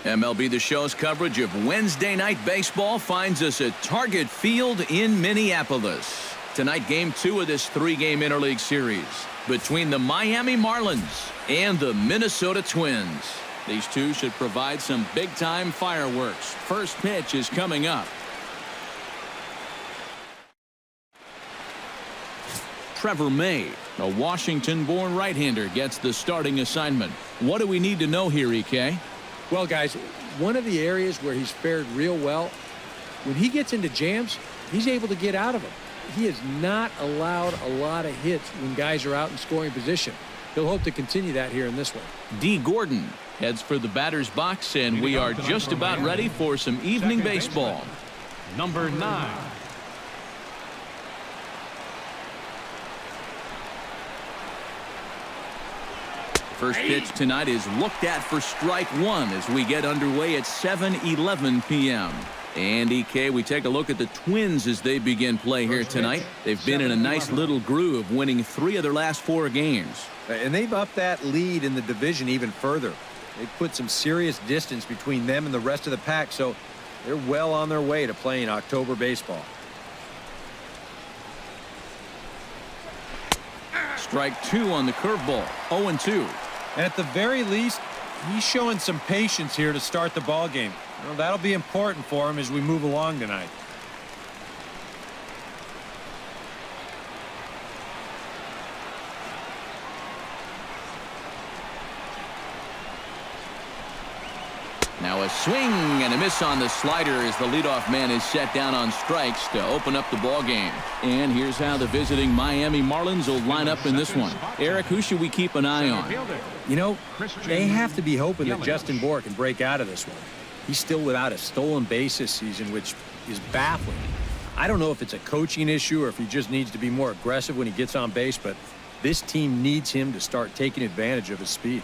MLB The Show's coverage of Wednesday night baseball finds us at Target Field in Minneapolis. Tonight, Game 2 of this 3-game interleague series between the Miami Marlins and the Minnesota Twins. These two should provide some big-time fireworks. First pitch is coming up. Trevor May, a Washington-born right-hander, gets the starting assignment. What do we need to know here, EK? Well, guys, one of the areas where he's fared real well, when he gets into jams, he's able to get out of them. He has not allowed a lot of hits when guys are out in scoring position. He'll hope to continue that here in this one. D. Gordon heads for the batter's box, and we are just about ready for some evening baseball. Number 9. First pitch tonight is looked at for strike one as we get underway at 7:11 p.m. And EK, we take a look at the Twins as they begin play here tonight. They've been in a nice little groove, winning 3 of their last 4 games. And they've upped that lead in the division even further. They've put some serious distance between them and the rest of the pack, so they're well on their way to playing October baseball. Strike 2 on the curveball. 0-2. And at the very least, he's showing some patience here to start the ball game. Well, that'll be important for him as we move along tonight. Now a swing and a miss on the slider as the leadoff man is set down on strikes to open up the ball game. And here's how the visiting Miami Marlins will line up in this one. Eric, who should we keep an eye on? You know, they have to be hoping that Justin Bour can break out of this one. He's still without a stolen base this season, which is baffling. I don't know if it's a coaching issue or if he just needs to be more aggressive when he gets on base, but this team needs him to start taking advantage of his speed.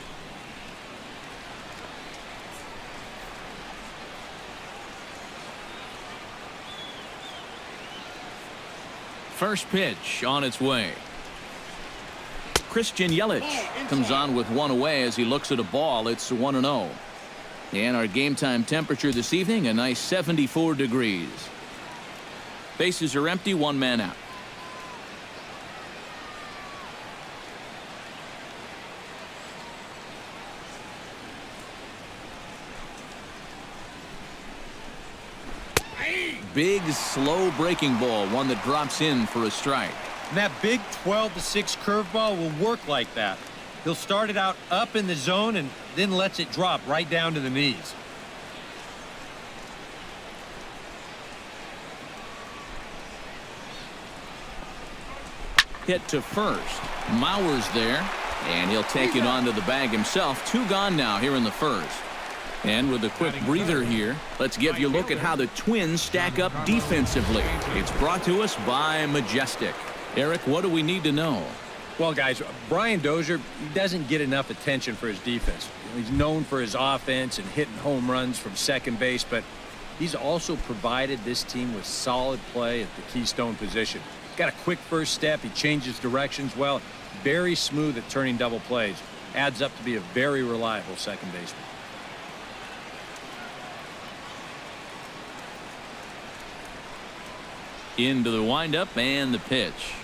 First pitch on its way. Christian Yelich comes on with one away as he looks at a ball. It's 1-0. And our game time temperature this evening, a nice 74 degrees. Bases are empty, 1 man out. Big, slow breaking ball, one that drops in for a strike. And that big 12-6 curveball will work like that. He'll start it out up in the zone and then lets it drop right down to the knees. Hit to first. Mauer's there, and he'll take it onto the bag himself. 2 gone now here in the first. And with a quick breather here, let's give you a look at how the Twins stack up defensively. It's brought to us by Majestic. Eric, what do we need to know? Well, guys, Brian Dozier, he doesn't get enough attention for his defense. He's known for his offense and hitting home runs from second base, but he's also provided this team with solid play at the keystone position. Got a quick first step. He changes directions well. Very smooth at turning double plays. Adds up to be a very reliable second baseman. Into the windup and the pitch.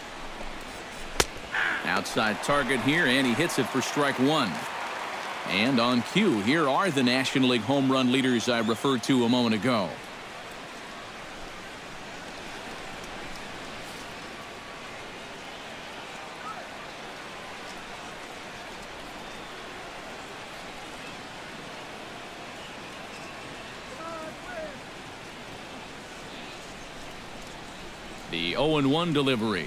Outside target here, and he hits it for strike 1. And on cue, here are the National League home run leaders I referred to a moment ago. The 0-1 delivery.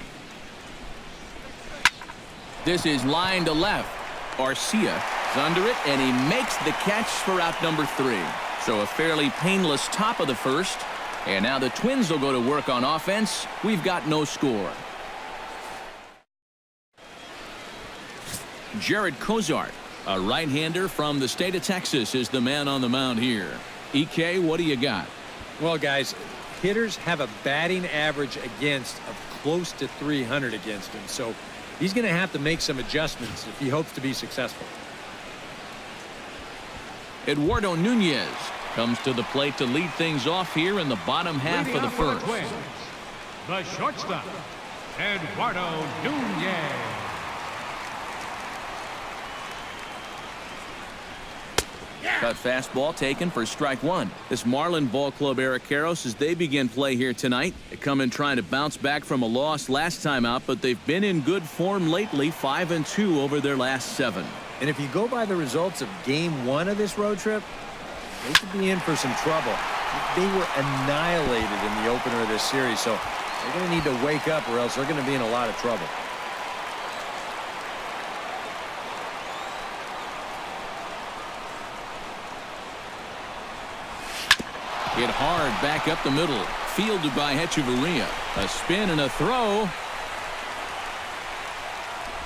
This is line to left. Arcia is under it, and he makes the catch for out number 3. So a fairly painless top of the first. And now the Twins will go to work on offense. We've got no score. Jared Cozart, a right-hander from the state of Texas, is the man on the mound here. EK, what do you got? Well, guys, hitters have a batting average against of close to 300 against him. So he's going to have to make some adjustments if he hopes to be successful. Eduardo Nunez comes to the plate to lead things off here in the bottom half of the first. The shortstop, Eduardo Nunez. Cut fastball taken for strike one. This Marlin ball club era Karros as they begin play here tonight. They come in trying to bounce back from a loss last time out, but they've been in good form lately, 5-2 over their last 7. And if you go by the results of game 1 of this road trip, they could be in for some trouble. They were annihilated in the opener of this series, so they're going to need to wake up or else they're going to be in a lot of trouble. Hit hard back up the middle. Fielded by Hechavarria. A spin and a throw.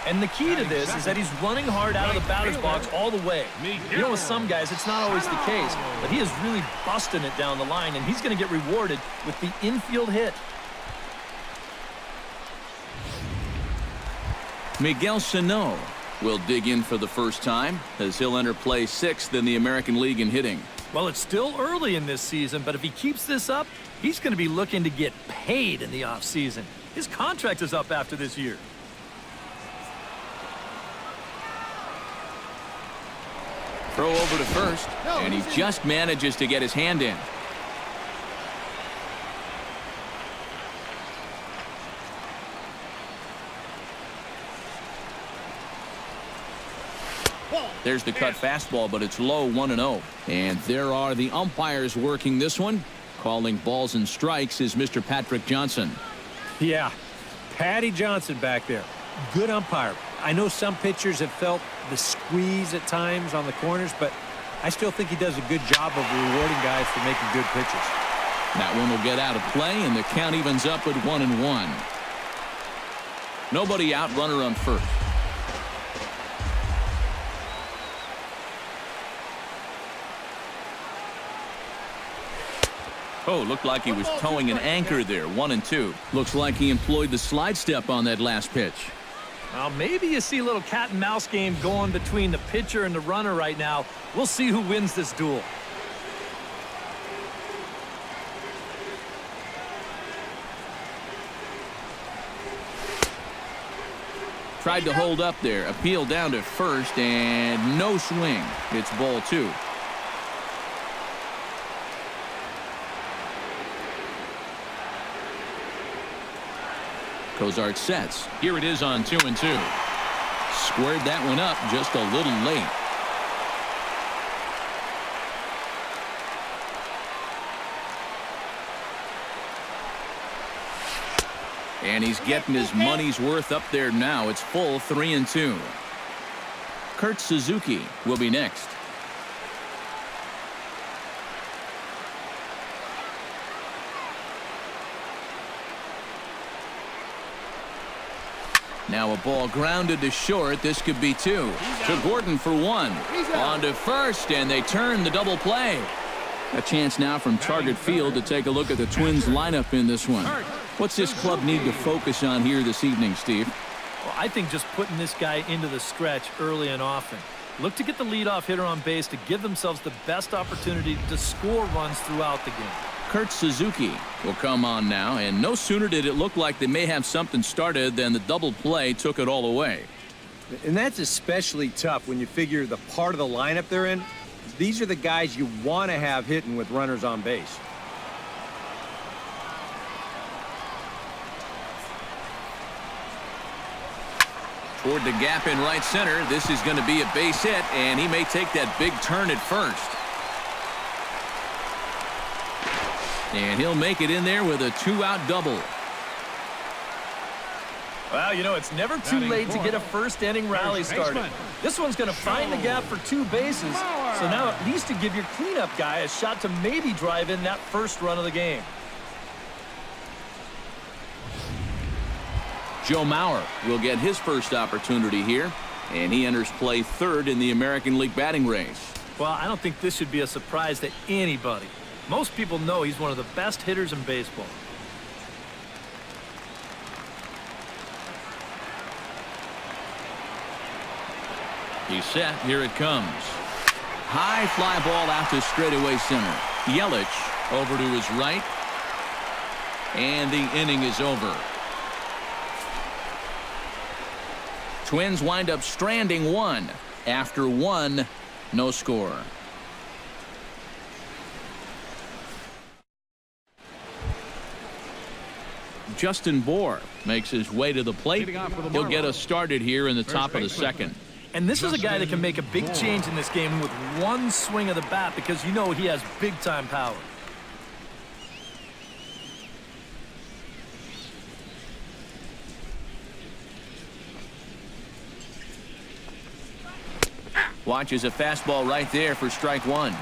And the key to this is that he's running hard out of the batter's box all the way. You know, with some guys, it's not always the case, but he is really busting it down the line, and he's going to get rewarded with the infield hit. Miguel Sano will dig in for the first time as he'll enter play 6th in the American League in hitting. Well, it's still early in this season, but if he keeps this up, he's going to be looking to get paid in the offseason. His contract is up after this year. Throw over to first, and he just manages to get his hand in. There's the cut fastball, but it's low, 1-0. And there are the umpires working this one. Calling balls and strikes is Mr. Patrick Johnson. Yeah, Patty Johnson back there. Good umpire. I know some pitchers have felt the squeeze at times on the corners, but I still think he does a good job of rewarding guys for making good pitches. That one will get out of play, and the count evens up at 1-1. Nobody out, runner on first. Oh, looked like he was towing an anchor there, 1-2. Looks like he employed the slide step on that last pitch. Well, maybe you see a little cat and mouse game going between the pitcher and the runner right now. We'll see who wins this duel. Tried to hold up there. Appeal down to first, and no swing. It's ball 2. Cozart sets. Here it is on 2-2. Squared that one up just a little late. And he's getting his money's worth up there now. It's full 3-2. Kurt Suzuki will be next. Now a ball grounded to short. This could be 2. To Gordon for 1. On to first, and they turn the double play. A chance now from Target Field to take a look at the Twins lineup in this one. What's this club need to focus on here this evening, Steve? Well, I think just putting this guy into the stretch early and often. Look to get the leadoff hitter on base to give themselves the best opportunity to score runs throughout the game. Kurt Suzuki will come on now, and no sooner did it look like they may have something started than the double play took it all away. And that's especially tough when you figure the part of the lineup they're in. These are the guys you want to have hitting with runners on base. Toward the gap in right center. This is going to be a base hit, and he may take that big turn at first. And he'll make it in there with a 2-out double. Well, you know, it's never too late to get a first-inning rally started. This one's going to find the gap for 2 bases. So now at least to give your cleanup guy a shot to maybe drive in that first run of the game. Joe Mauer will get his first opportunity here, and he enters play 3rd in the American League batting race. Well, I don't think this should be a surprise to anybody. Most people know he's one of the best hitters in baseball. He's set. Here it comes. High fly ball out to straightaway center. Yelich over to his right. And the inning is over. Twins wind up stranding one. After one, no score. Justin Bohr makes his way to the plate. He'll get us started here in the top of the second. And this is a guy that can make a big change in this game with one swing of the bat because you know he has big-time power. Watches a fastball right there for strike one.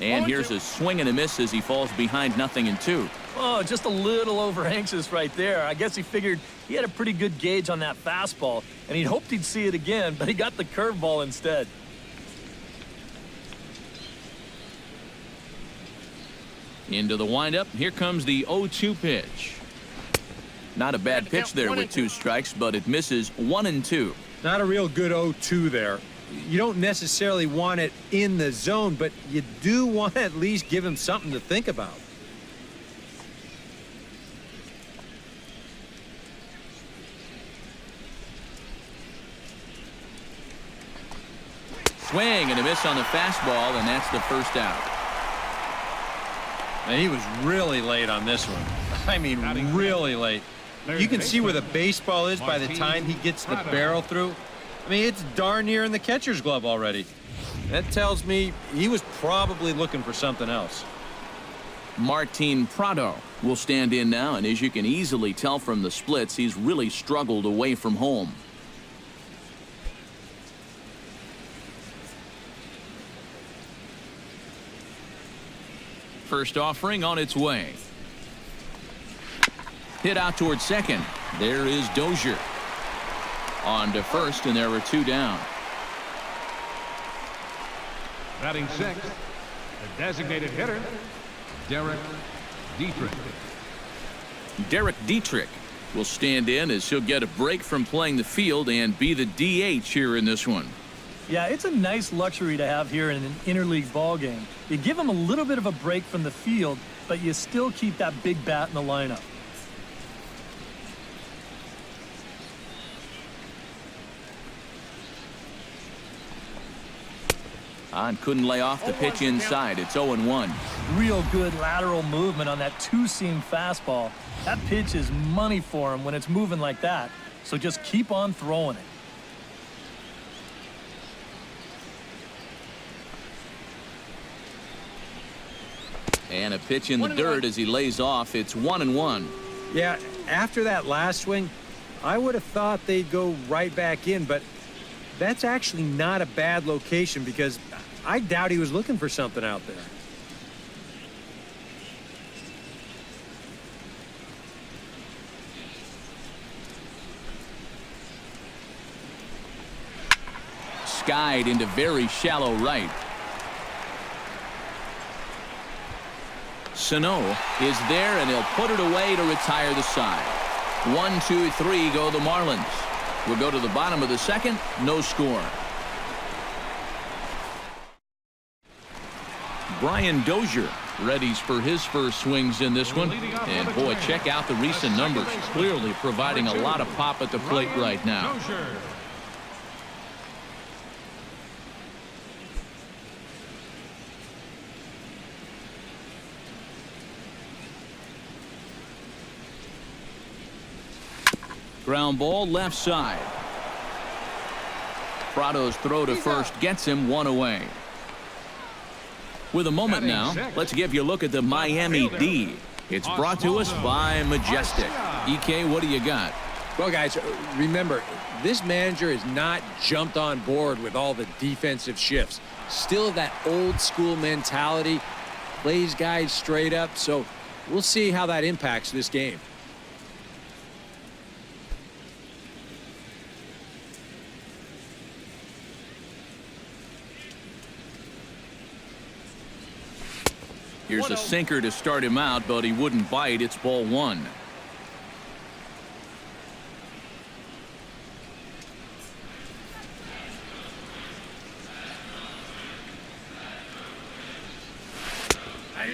And here's a swing and a miss as he falls behind 0-2. Oh, just a little over anxious right there. I guess he figured he had a pretty good gauge on that fastball, and he hoped he'd see it again, but he got the curveball instead. Into the windup. Here comes the 0-2 pitch. Not a bad pitch there with 2 strikes, but it misses 1-2. Not a real good 0-2 there. You don't necessarily want it in the zone, but you do want to at least give him something to think about. Swing and a miss on the fastball, and that's the first out. And he was really late on this one. I mean, really late. You can see where the baseball is by the time he gets the barrel through. I mean, it's darn near in the catcher's glove already. That tells me he was probably looking for something else. Martin Prado will stand in now, and as you can easily tell from the splits, he's really struggled away from home. First offering on its way. Hit out towards second. There is Dozier. On to first, and there were 2 down. Batting sixth, the designated hitter, Derek Dietrich. Derek Dietrich will stand in as he'll get a break from playing the field and be the DH here in this one. Yeah, it's a nice luxury to have here in an interleague ball game. You give him a little bit of a break from the field, but you still keep that big bat in the lineup. And couldn't lay off the pitch inside. It's 0-1. Real good lateral movement on that two-seam fastball. That pitch is money for him when it's moving like that. So just keep on throwing it. And a pitch in the dirt as he lays off. It's 1-1. Yeah, after that last swing, I would have thought they'd go right back in, but that's actually not a bad location because I doubt he was looking for something out there. Skied into very shallow right. Sano is there, and he'll put it away to retire the side. 1, 2, 3 go the Marlins. We'll go to the bottom of the second. No score. Brian Dozier readies for his first swings in this one. And boy, check out the recent numbers. Clearly providing a lot of pop at the plate right now. Ground ball left side. Prado's throw to first gets him one away. With a moment now, let's give you a look at the Miami D. It's brought to us by Majestic. EK, what do you got? Well, guys, remember, this manager has not jumped on board with all the defensive shifts. Still that old school mentality, plays guys straight up. So we'll see how that impacts this game. Here's a sinker to start him out, but he wouldn't bite. It's ball one.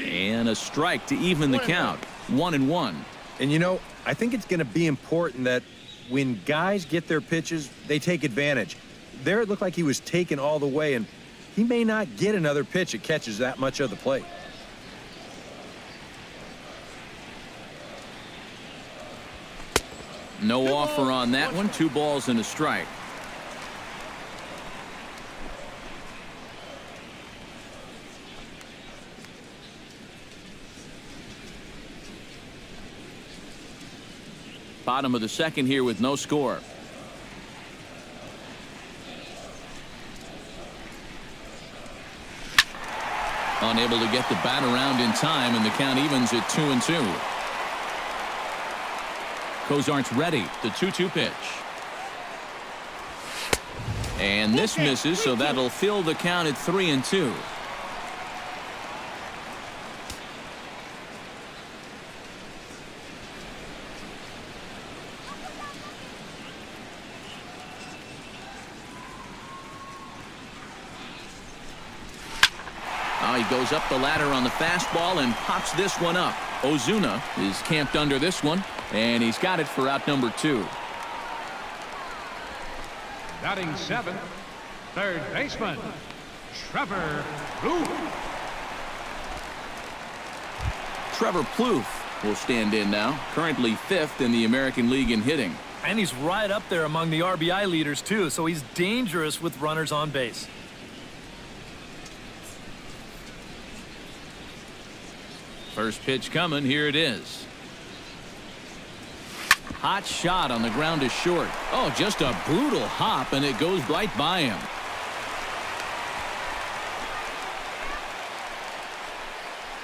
And a strike to even the count. 1-1. And you know, I think it's going to be important that when guys get their pitches, they take advantage. There it looked like he was taken all the way, and he may not get another pitch that catches that much of the plate. No offer on that one. 2 balls and a strike. Bottom of the second here with no score. Unable to get the bat around in time, and the count evens at 2-2. Cozart's ready. The 2-2 pitch. And this misses, so that'll fill the count at 3-2. He goes up the ladder on the fastball and pops this one up. Ozuna is camped under this one, and he's got it for out number 2. Batting 7th, third baseman, Trevor Plouffe. Trevor Plouffe will stand in now, currently 5th in the American League in hitting. And he's right up there among the RBI leaders, too, so he's dangerous with runners on base. First pitch coming. Here it is. Hot shot on the ground is short. Oh, just a brutal hop, and it goes right by him.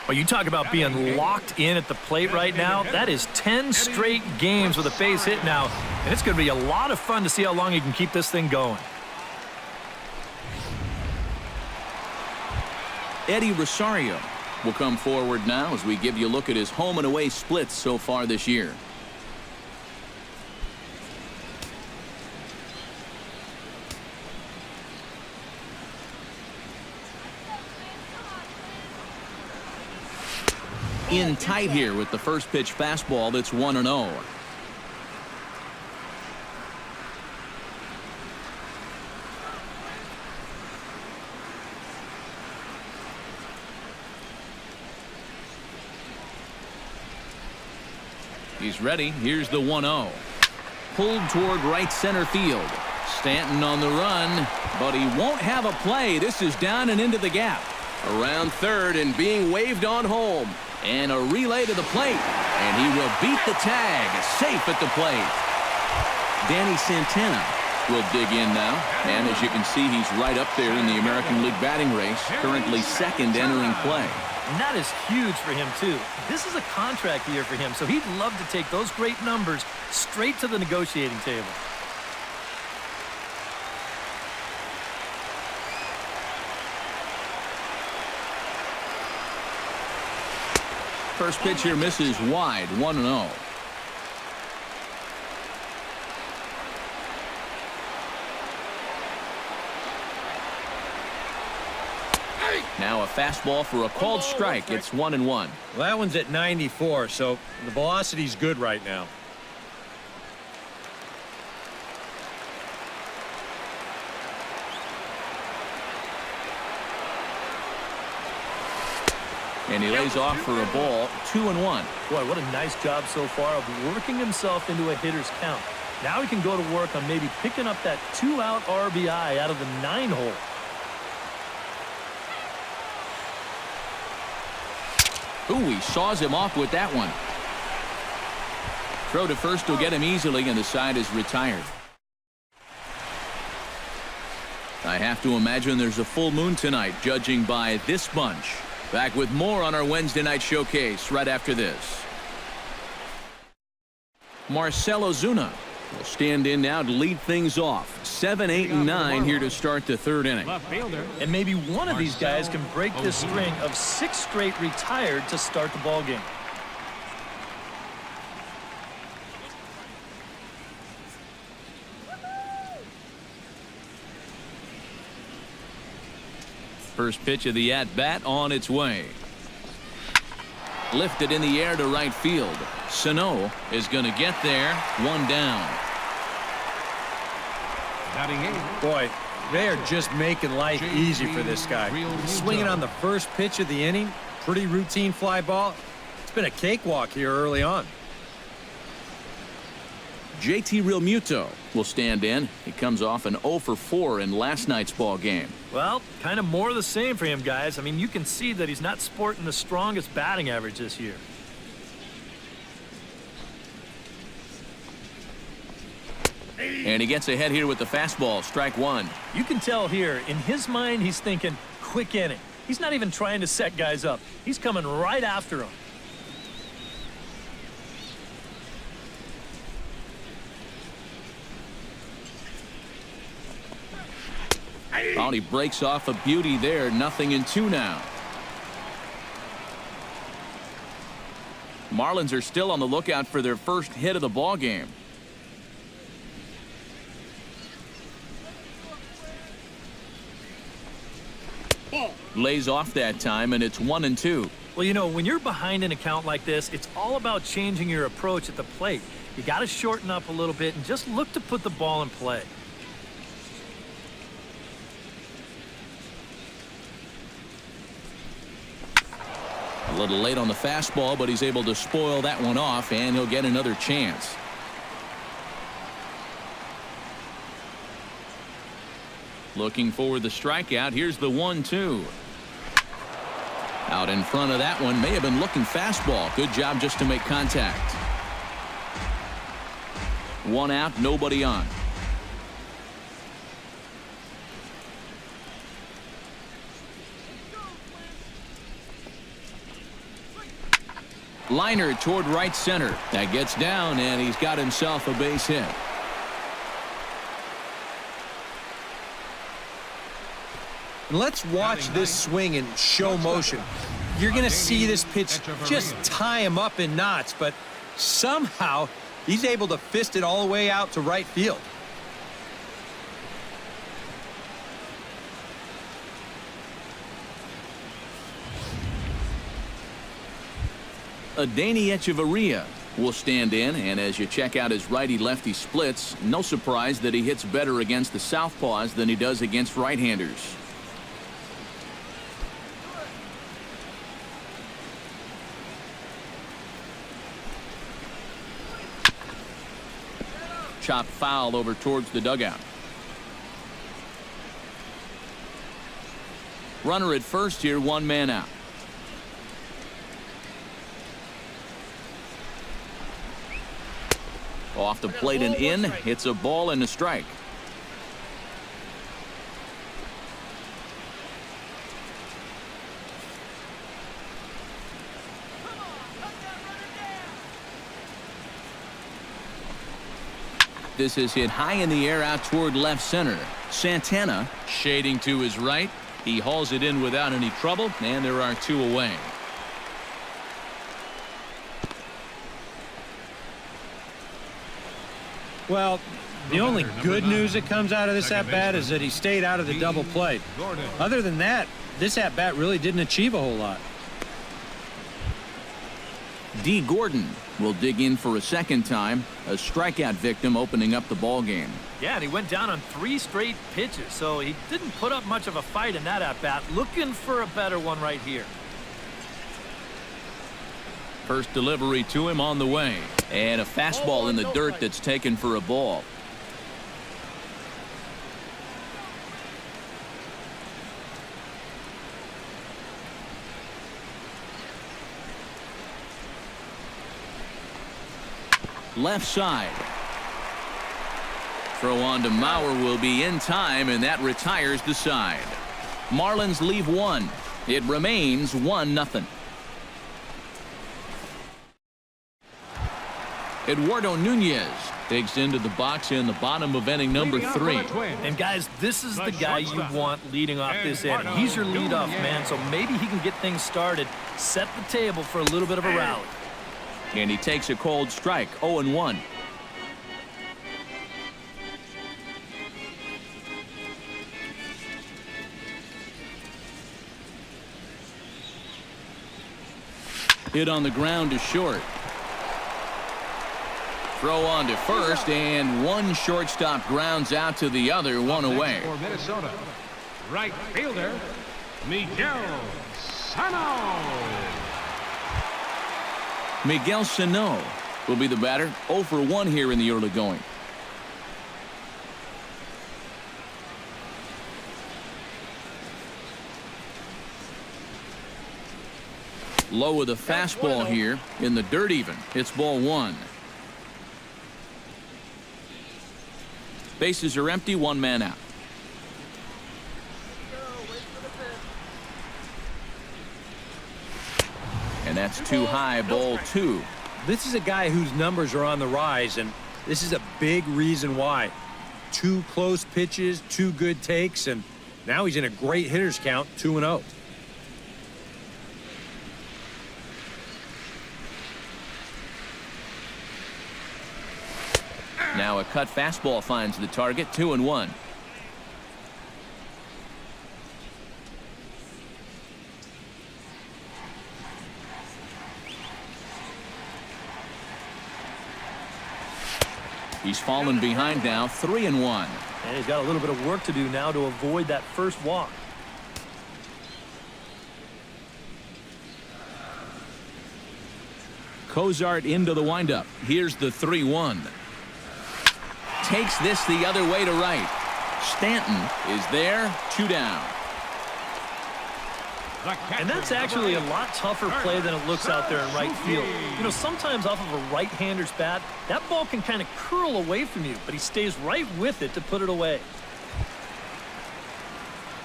Well, you talk about being locked in at the plate right now. That is 10 straight games with a base hit now, and it's going to be a lot of fun to see how long he can keep this thing going. Eddie Rosario will come forward now as we give you a look at his home and away splits so far this year. In tight here with the first pitch fastball that's 1-0. He's ready. Here's the 1-0. Pulled toward right center field. Stanton on the run, but he won't have a play. This is down and into the gap. Around third and being waved on home. And a relay to the plate. And he will beat the tag. Safe at the plate. Danny Santana will dig in now. And as you can see, he's right up there in the American League batting race. Currently 2nd entering play. And that is huge for him, too. This is a contract year for him, so he'd love to take those great numbers straight to the negotiating table. First pitch here misses wide. 1-0. Now a fastball for a called strike. It's 1-1. Well, that one's at 94, so the velocity's good right now. And he lays off for a ball. 2-1. Boy, what a nice job so far of working himself into a hitter's count. Now he can go to work on maybe picking up that 2-out RBI out of the 9-hole. Ooh, he saws him off with that one. Throw to first will get him easily, and the side is retired. I have to imagine there's a full moon tonight, judging by this bunch. Back with more on our Wednesday night showcase right after this. Marcell Ozuna will stand in now to lead things off. 7, 8, and 9 here to start the third inning. Left fielder. And maybe one of these guys can break this string of 6 straight retired to start the ball game. First pitch of the at-bat on its way. Lifted in the air to right field. Sano is going to get there. One down. Batting 8. Boy, they are just making life easy for this guy. Swinging on the first pitch of the inning. Pretty routine fly ball. It's been a cakewalk here early on. JT Realmuto will stand in. He comes off an 0 for 4 in last night's ball game. Well, kind of more of the same for him, guys. I mean, you can see that he's not sporting the strongest batting average this year. And he gets ahead here with the fastball. Strike one. You can tell here, in his mind, he's thinking quick inning. He's not even trying to set guys up. He's coming right after them. Oh, he breaks off a beauty there. 0-2 now. Marlins are still on the lookout for their first hit of the ball game. Lays off that time, and it's 1-2. Well, you know, when you're behind an account like this, it's all about changing your approach at the plate. You got to shorten up a little bit and just look to put the ball in play. A little late on the fastball, but he's able to spoil that one off, and he'll get another chance. Looking for the strikeout. Here's the 1-2. Out in front of that one. May have been looking fastball. Good job just to make contact. One out, nobody on. Liner toward right center. That gets down, and he's got himself a base hit. And let's watch this swing in show motion. You're going to see this pitch just tie him up in knots, but somehow he's able to fist it all the way out to right field. Adeiny Echeverria will stand in, and as you check out his righty-lefty splits, no surprise that he hits better against the southpaws than he does against right-handers. Chopped foul over towards the dugout. Runner at first here, one man out. Off the plate and in. Hits a ball and a strike. This is hit high in the air out toward left center. Santana shading to his right. He hauls it in without any trouble, and there are two away. Well, the only good news that comes out of this at-bat is that he stayed out of the double play. Other than that, this at-bat really didn't achieve a whole lot. D. Gordon will dig in for a second time. A strikeout victim opening up the ball game. Yeah, and he went down on 3 straight pitches, so he didn't put up much of a fight in that at-bat. Looking for a better one right here. First delivery to him on the way. And a fastball in the dirt that's taken for a ball. Left side. Throw on to Mauer will be in time, and that retires the side. Marlins leave one. It remains 1-0. Eduardo Nunez Takes into the box in the bottom of inning number 3. And guys, this is the guy you want leading off this inning. He's your leadoff man, so maybe he can get things started, set the table for a little bit of a rally. And he takes a cold strike, 0-1. Hit on the ground to short. Throw on to first, and one shortstop grounds out to the other, one away. For Minnesota, right fielder, Miguel Sano. Miguel Sano will be the batter. 0 for 1 here in the early going. Low with a fastball here in the dirt even. It's ball 1. Bases are empty, 1 man out. And that's too high, ball 2. This is a guy whose numbers are on the rise, and this is a big reason why. 2 close pitches, 2 good takes, and now he's in a great hitter's count, 2-0. Now a cut fastball finds the target, 2-1. He's fallen behind now, 3-1. And he's got a little bit of work to do now to avoid that first walk. Cozart into the windup. Here's the 3-1. Takes this the other way to right. Stanton is there, 2 down. And that's actually a lot tougher play than it looks out there in right field. You know, sometimes off of a right-hander's bat, that ball can kind of curl away from you, but he stays right with it to put it away.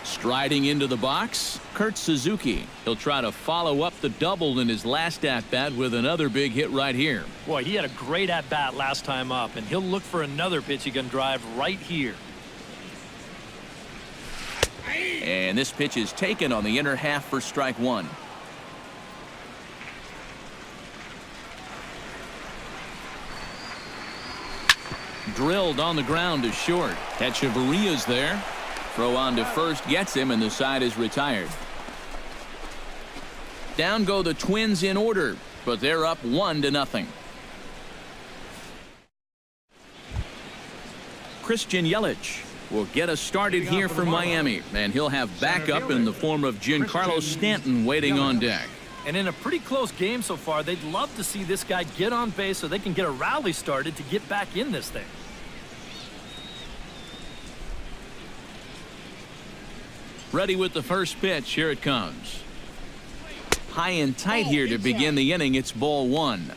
Striding into the box, Kurt Suzuki. He'll try to follow up the double in his last at-bat with another big hit right here. Boy, he had a great at-bat last time up, and he'll look for another pitch he can drive right here. And this pitch is taken on the inner half for strike 1. Drilled on the ground to short. Echeverria's there. Throw on to first gets him, and the side is retired. Down go the Twins in order, but they're up 1-0. Christian Yelich will get us started here for Miami, and he'll have backup in the form of Giancarlo Stanton waiting on deck. And in a pretty close game so far, they'd love to see this guy get on base so they can get a rally started to get back in this thing. Ready with the first pitch. Here it comes. High and tight here to begin the inning. It's ball 1.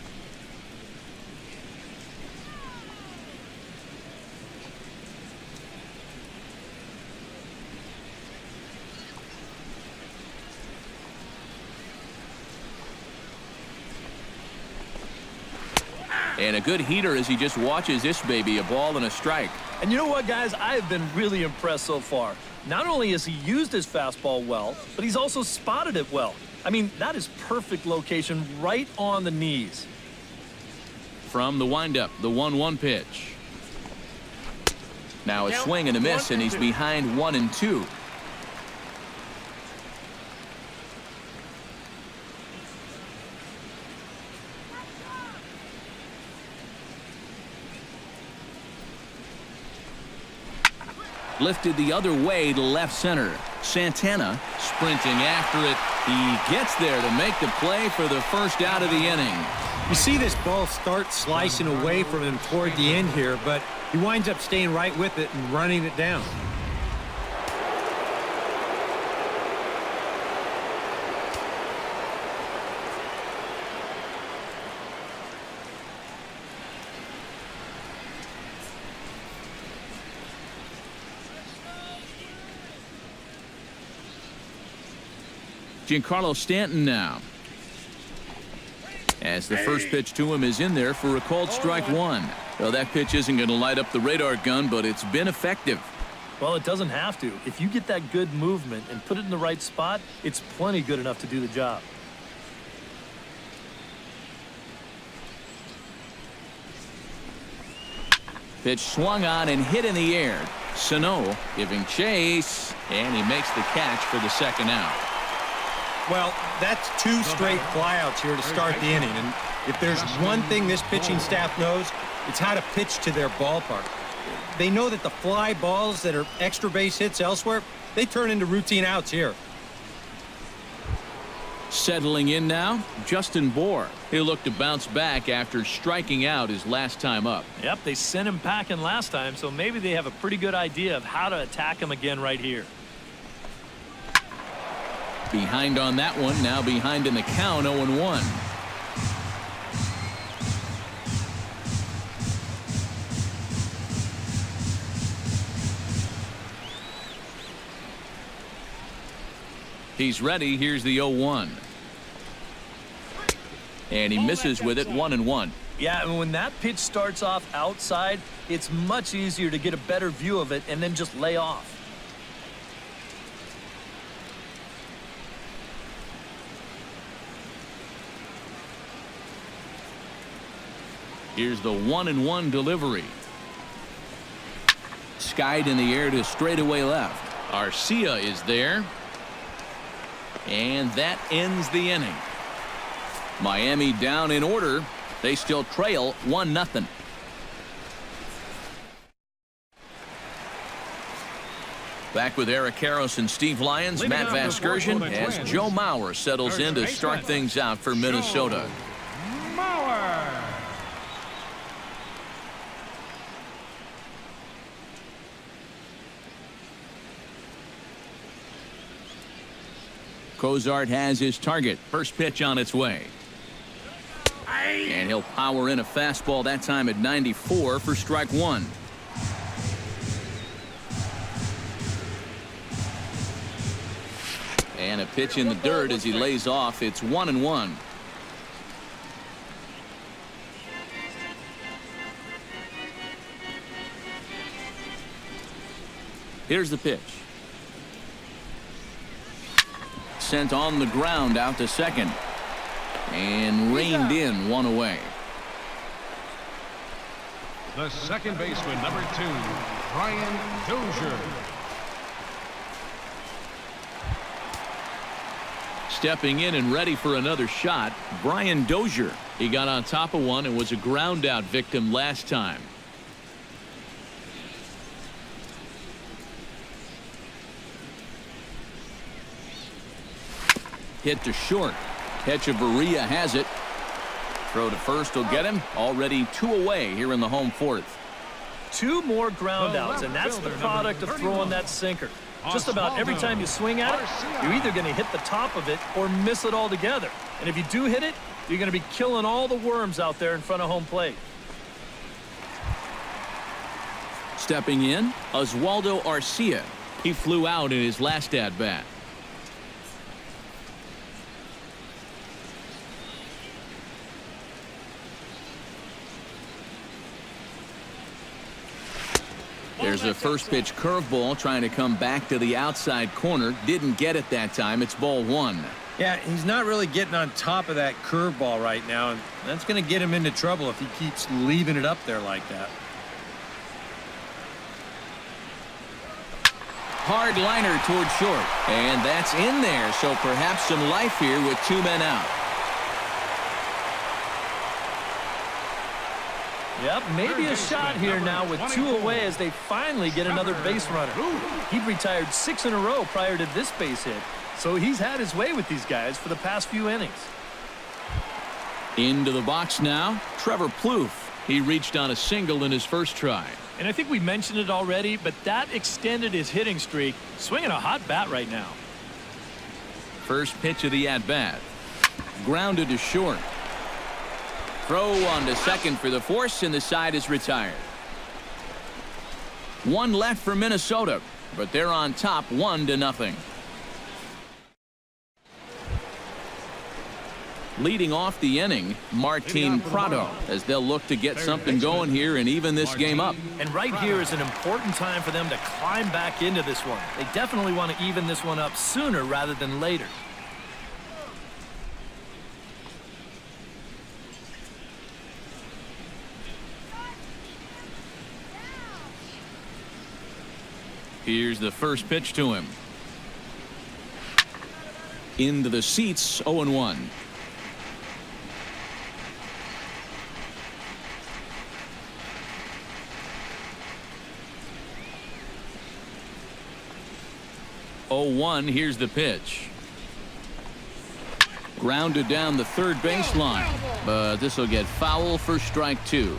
And a good heater as he just watches this baby, a ball and a strike. And you know what, guys? I have been really impressed so far. Not only has he used his fastball well, but he's also spotted it well. I mean, that is perfect location right on the knees. From the windup, the 1-1 pitch. Now a swing and a miss, and he's behind 1-2. Lifted the other way to left center. Santana sprinting after it. He gets there to make the play for the first out of the inning. You see this ball start slicing away from him toward the end here, but he winds up staying right with it and running it down. Giancarlo Stanton now. As the first pitch to him is in there for a called strike 1. Well, that pitch isn't going to light up the radar gun, but it's been effective. Well, it doesn't have to. If you get that good movement and put it in the right spot, it's plenty good enough to do the job. Pitch swung on and hit in the air. Sano giving chase, and he makes the catch for the second out. Well, that's 2 straight flyouts here to start the inning. And if there's one thing this pitching staff knows, it's how to pitch to their ballpark. They know that the fly balls that are extra base hits elsewhere, they turn into routine outs here. Settling in now, Justin Bohr. He'll look to bounce back after striking out his last time up. Yep, they sent him packing last time, so maybe they have a pretty good idea of how to attack him again right here. Behind on that one, now behind in the count, 0-1. He's ready. Here's the 0-1. And he misses with it, 1-1. Yeah, and when that pitch starts off outside, it's much easier to get a better view of it and then just lay off. Here's the 1-1 delivery. Skied in the air to straightaway left. Arcia is there. And that ends the inning. Miami down in order. They still trail 1-0. Back with Eric Karros and Steve Lyons, Matt Vasgersian, as Joe Mauer settles in to start things out for Minnesota. Mauer. Cozart has his target. First pitch on its way. And he'll power in a fastball that time at 94 for strike 1. And a pitch in the dirt as he lays off. It's 1-1. Here's the pitch. Sent on the ground out to second. And reined in, 1 away. The second baseman, number 2, Brian Dozier. Stepping in and ready for another shot, Brian Dozier. He got on top of one and was a ground out victim last time. Hit to short. Hechavarria has it. Throw to first will get him. Already 2 away here in the home fourth. 2 more ground outs, and that's the product of throwing that sinker. Just about every time you swing at it, you're either going to hit the top of it or miss it altogether. And if you do hit it, you're going to be killing all the worms out there in front of home plate. Stepping in, Oswaldo Arcia. He flew out in his last at-bat. There's a first pitch curveball trying to come back to the outside corner. Didn't get it that time. It's ball 1. Yeah, he's not really getting on top of that curveball right now, and that's going to get him into trouble if he keeps leaving it up there like that. Hard liner toward short. And that's in there, so perhaps some life here with 2 men out. Yep, maybe a shot here now with 2 away as they finally get another base runner. He'd retired 6 in a row prior to this base hit, so he's had his way with these guys for the past few innings. Into the box now, Trevor Plouffe. He reached on a single in his first try. And I think we mentioned it already, but that extended his hitting streak. Swinging a hot bat right now. First pitch of the at-bat. Grounded to short. Throw on to second for the force, and the side is retired. 1 left for Minnesota, but they're on top 1-0. Leading off the inning, Martin Prado, as they'll look to get something going here and even this game up. And right here is an important time for them to climb back into this one. They definitely want to even this one up sooner rather than later. Here's the first pitch to him. Into the seats, 0-1. Here's the pitch. Grounded down the third baseline, but this will get foul for strike 2.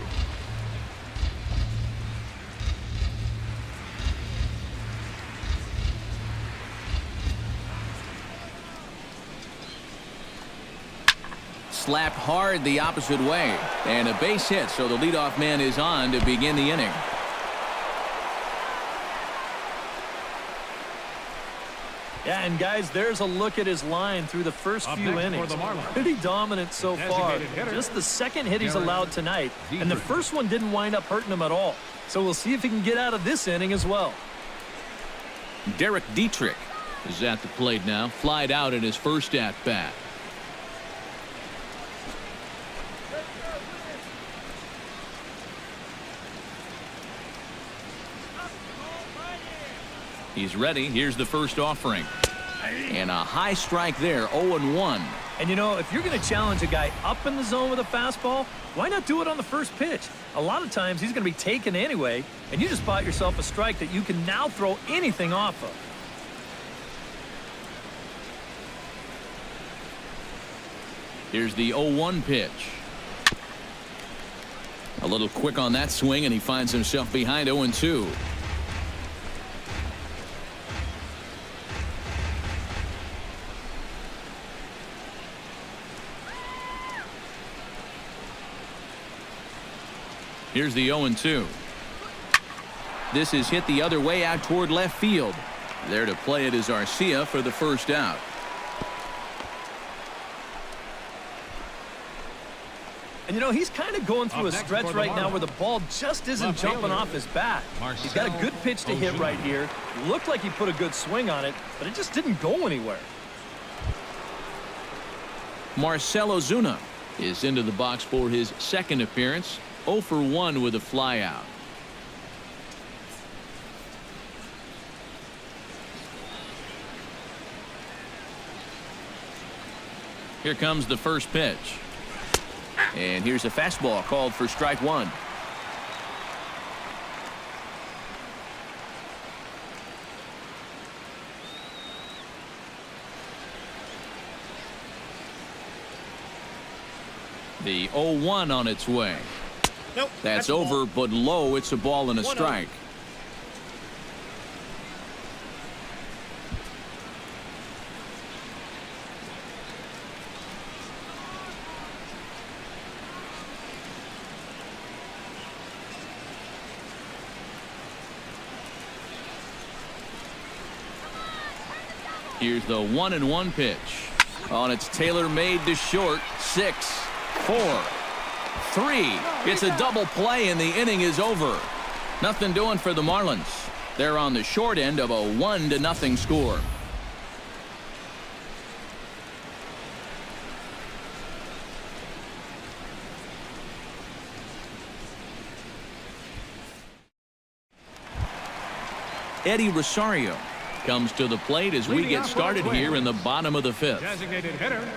Slapped hard the opposite way, and a base hit, so the leadoff man is on to begin the inning. Yeah, and guys, there's a look at his line through the first few innings. Pretty dominant so far. Just the second hit he's allowed tonight, and the first one didn't wind up hurting him at all. So we'll see if he can get out of this inning as well. Derek Dietrich is at the plate now, flied out in his first at-bat. He's ready. Here's the first offering. And a high strike there, 0-1. And you know, if you're going to challenge a guy up in the zone with a fastball, why not do it on the first pitch? A lot of times he's going to be taken anyway, and you just bought yourself a strike that you can now throw anything off of. Here's the 0-1 pitch. A little quick on that swing, and he finds himself behind 0-2. Here's the 0-2. This is hit the other way out toward left field. There to play it is Arcia for the first out. And you know, he's kind of going through a stretch right now where the ball just isn't jumping off his bat. He's got a good pitch to hit right here. Looked like he put a good swing on it, but it just didn't go anywhere. Marcell Ozuna is into the box for his second appearance. 0 for 1 with a flyout. Here comes the first pitch. And here's a fastball called for strike 1. The 0-1 on its way. Nope, that's over, but low. It's a ball and a strike. Here's the 1-1 pitch. On its tailor-made to short. 6, 4, 3. It's a double play and the inning is over. Nothing doing for the Marlins. They're on the short end of a 1-0 score. Eddie Rosario comes to the plate as we get started here in the bottom of the 5th. Designated hitter,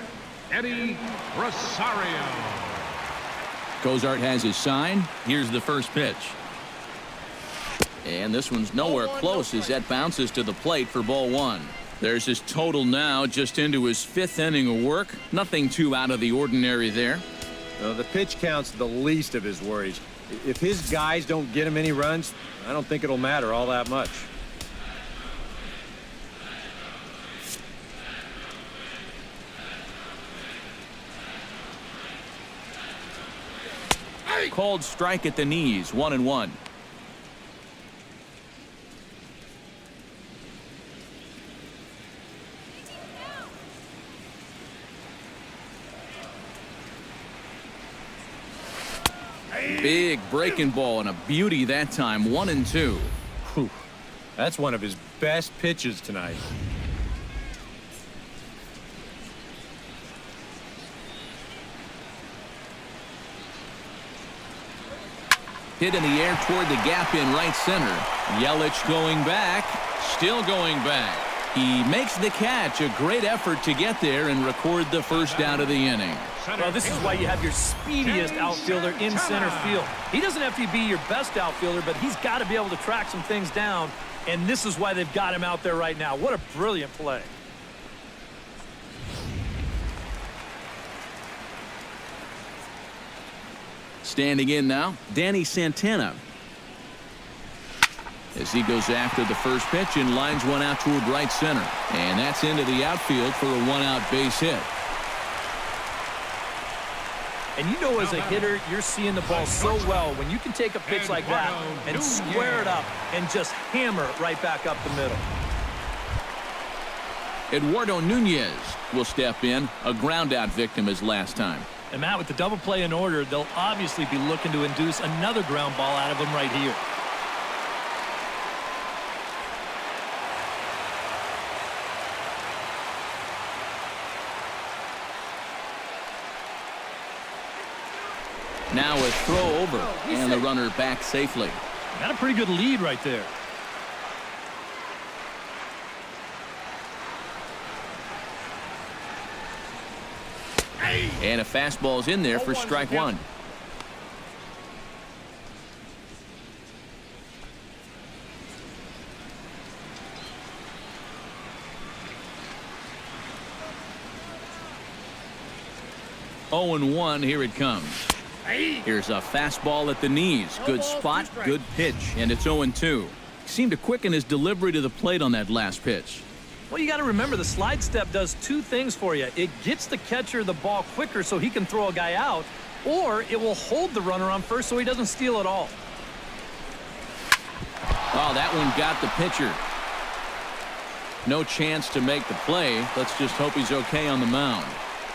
Eddie Rosario. Cozart has his sign. Here's the first pitch. And this one's nowhere close as that bounces to the plate for ball 1. There's his total now, just into his 5th inning of work. Nothing too out of the ordinary there. The pitch count's the least of his worries. If his guys don't get him any runs, I don't think it'll matter all that much. Called strike at the knees, 1-1. Big breaking ball and a beauty that time. 1-2. Whew. That's one of his best pitches tonight. Hit in the air toward the gap in right center. Yelich going back. Still going back. He makes the catch. A great effort to get there and record the first out of the inning. Well, this is why you have your speediest outfielder in center field. He doesn't have to be your best outfielder, but he's got to be able to track some things down, and this is why they've got him out there right now. What a brilliant play. Standing in now, Danny Santana. As he goes after the first pitch and lines one out toward right center. And that's into the outfield for a one-out base hit. And you know, as a hitter, you're seeing the ball so well when you can take a pitch like that and square it up and just hammer it right back up the middle. Eduardo Nunez will step in, a ground-out victim as last time. And Matt, with the double play in order, they'll obviously be looking to induce another ground ball out of him right here. Now a throw over, and the runner back safely. Got a pretty good lead right there. And a fastball's in there for strike one. Oh, and 1, here it comes. Here's a fastball at the knees. Good spot, good pitch, and it's 0-2. Seemed to quicken his delivery to the plate on that last pitch. Well, you got to remember the slide step does two things for you. It gets the catcher the ball quicker so he can throw a guy out, or it will hold the runner on first so he doesn't steal it all. Oh, that one got the pitcher. No chance to make the play. Let's just hope he's okay on the mound.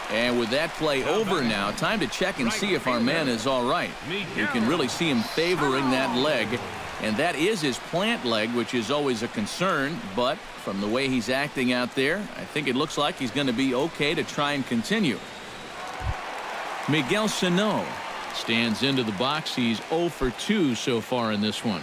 And with that play over now, time to check and see if our man is all right. You can really see him favoring that leg. And that is his plant leg, which is always a concern. But from the way he's acting out there, I think it looks like he's going to be okay to try and continue. Miguel Sano stands into the box. He's 0 for 2 so far in this one.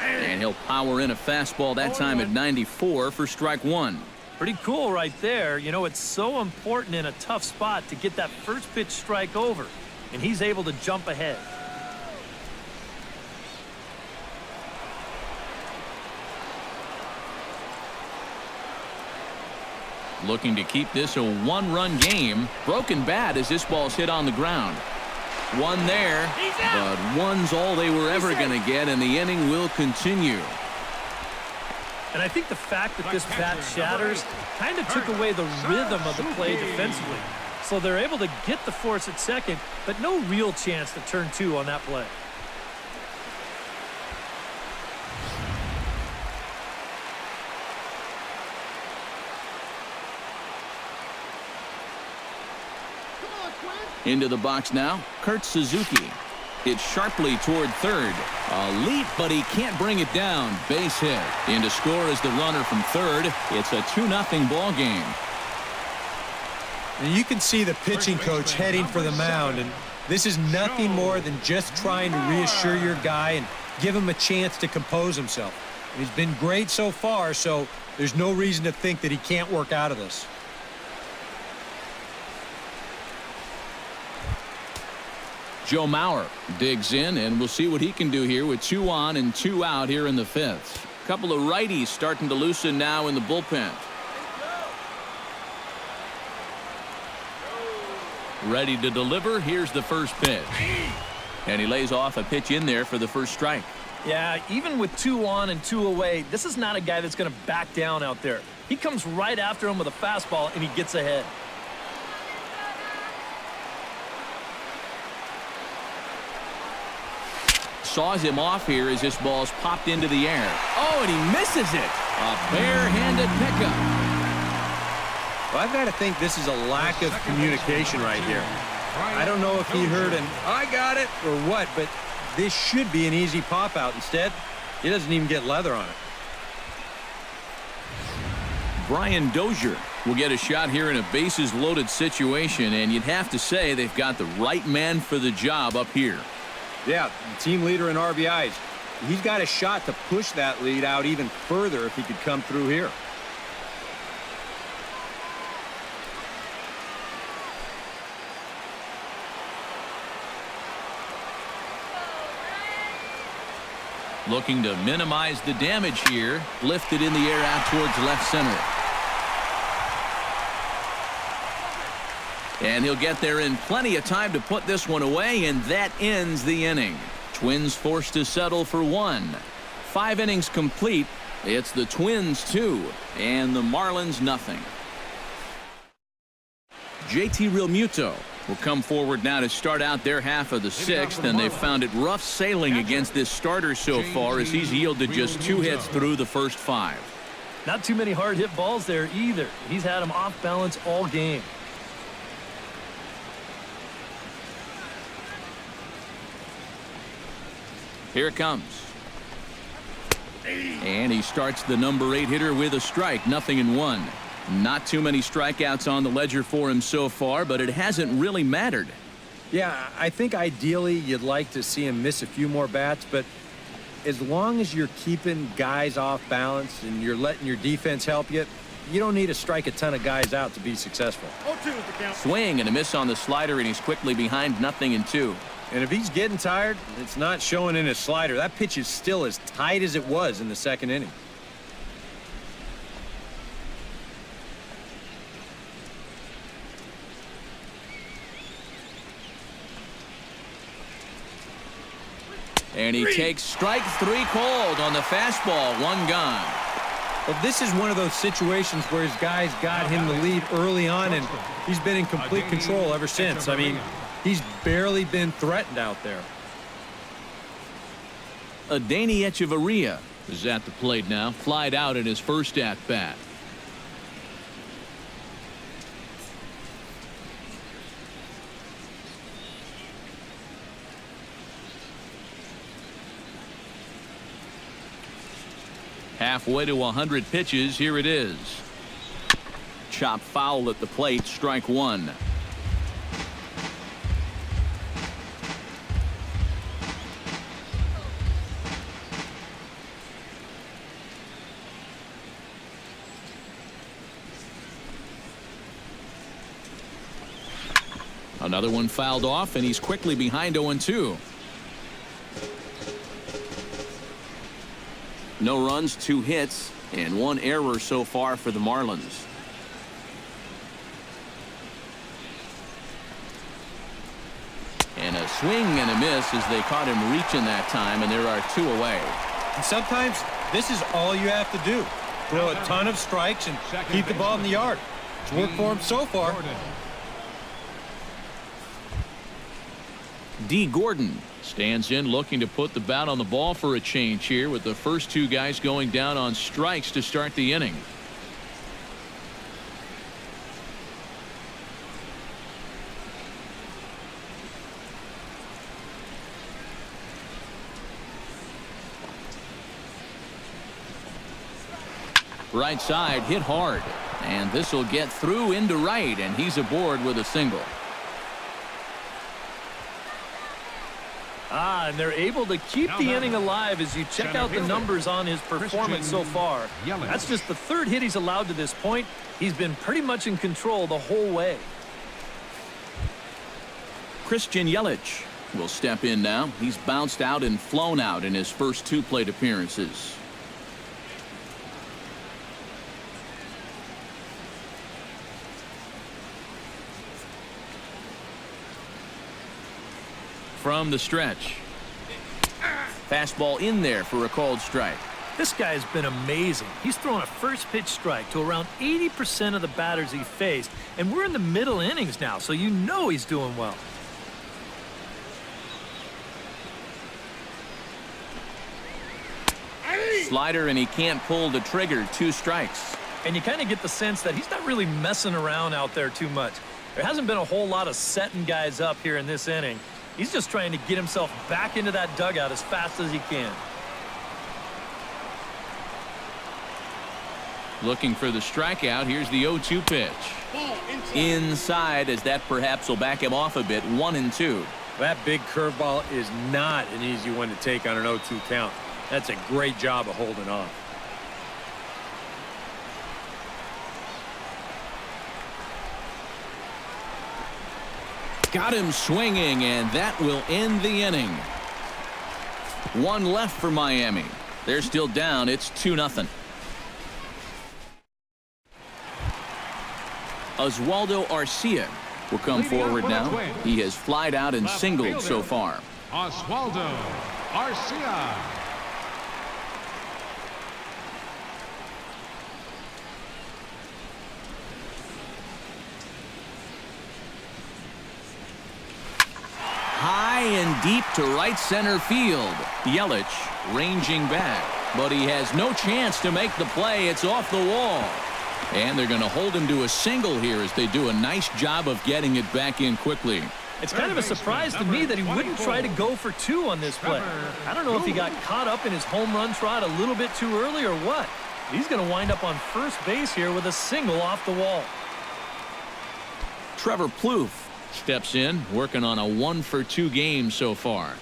And he'll power in a fastball that time at 94 for strike one. Pretty cool right there. You know, it's so important in a tough spot to get that first pitch strike over, and he's able to jump ahead. Looking to keep this a one-run game. Broken bat as this ball's hit on the ground. One there, but one's all they were ever going to get, and the inning will continue. And I think the fact that this bat shatters kind of took away the rhythm of the play defensively. So they're able to get the force at second, but no real chance to turn two on that play. Into the box now, Kurt Suzuki. It's sharply toward third. A leap, but he can't bring it down. Base hit. In to score is the runner from third. It's a 2-0 ball game. And you can see the pitching coach heading for the mound, and this is nothing more than just trying to reassure your guy and give him a chance to compose himself. He's been great so far, so there's no reason to think that he can't work out of this. Joe Mauer digs in, and we'll see what he can do here with 2 on and 2 out here in the 5th. A couple of righties starting to loosen now in the bullpen. Ready to deliver. Here's the first pitch. And he lays off a pitch in there for the first strike. Yeah, even with 2 on and 2 away, this is not a guy that's going to back down out there. He comes right after him with a fastball, and he gets ahead. saws him off here as this ball's popped into the air. Oh, and he misses it. A barehanded pickup. Well, I've got to think this is a lack of communication right here. I don't know if he heard an "I got it" or what, but this should be an easy pop out. Instead, he doesn't even get leather on it. Brian Dozier will get a shot here in a bases-loaded situation, and you'd have to say they've got the right man for the job up here. Yeah, the team leader in RBIs. He's got a shot to push that lead out even further if he could come through here. Looking to minimize the damage here. Lifted in the air out towards left center. And he'll get there in plenty of time to put this one away, and that ends the inning. Twins forced to settle for 1. 5 innings complete. It's the Twins 2 and the Marlins nothing. JT Realmuto will come forward now to start out their half of the 6th, and they've found it rough sailing against this starter so far as he's yielded just 2 hits through the first 5. Not too many hard hit balls there either. He's had them off balance all game. Here it comes. And he starts the number 8 hitter with a strike. 0-1. Not too many strikeouts on the ledger for him so far, but it hasn't really mattered. Yeah, I think ideally you'd like to see him miss a few more bats, but as long as you're keeping guys off balance and you're letting your defense help you, you don't need to strike a ton of guys out to be successful. Swing and a miss on the slider, and he's quickly behind 0-2. And if he's getting tired, it's not showing in his slider. That pitch is still as tight as it was in the 2nd inning. And he takes strike 3 cold on the fastball. 1 gone. Well, this is one of those situations where his guys got him the lead early on, and he's been in complete control ever since. I mean, he's barely been threatened out there. Adeiny Echeverria is at the plate now. Flied out in his first at-bat. Halfway to 100 pitches. Here it is. Chop foul at the plate. Strike 1. Another one fouled off, and he's quickly behind 0-2. No runs, 2 hits, and 1 error so far for the Marlins. And a swing and a miss as they caught him reaching that time, and there are 2 away. And sometimes this is all you have to do. Throw a ton of strikes and keep the ball in the yard. It's worked for him so far. D. Gordon stands in, looking to put the bat on the ball for a change here, with the first 2 guys going down on strikes to start the inning. Right side hit hard, and this will get through into right, and he's aboard with a single. And they're able to keep the inning alive as you check out the numbers on his performance so far. That's just the 3rd hit he's allowed to this point. He's been pretty much in control the whole way. Christian Yelich will step in now. He's bounced out and flown out in his first 2 plate appearances. From the stretch. Fastball in there for a called strike. This guy's been amazing. He's thrown a first pitch strike to around 80% of the batters he faced, and we're in the middle innings now, so you know he's doing well. slider, and he can't pull the trigger. 2 strikes. And you kind of get the sense that he's not really messing around out there too much. There hasn't been a whole lot of setting guys up here in this inning. He's just trying to get himself back into that dugout as fast as he can. Looking for the strikeout. Here's the 0-2 pitch. Inside, as that perhaps will back him off a bit. 1-2. That big curveball is not an easy one to take on an 0-2 count. That's a great job of holding off. Got him swinging, and that will end the inning. 1 left for Miami. They're still down. It's 2-0. Oswaldo Arcia will come forward now. He has flied out and singled so far. Oswaldo Arcia. High and deep to right center field. Yelich ranging back, but he has no chance to make the play. It's off the wall. And they're going to hold him to a single here as they do a nice job of getting it back in quickly. It's kind of a surprise to me that he wouldn't try to go for 2 on this play. I don't know if he got caught up in his home run trot a little bit too early or what. He's going to wind up on first base here with a single off the wall. Trevor Plouffe steps in, working on a 1-for-2 game so far.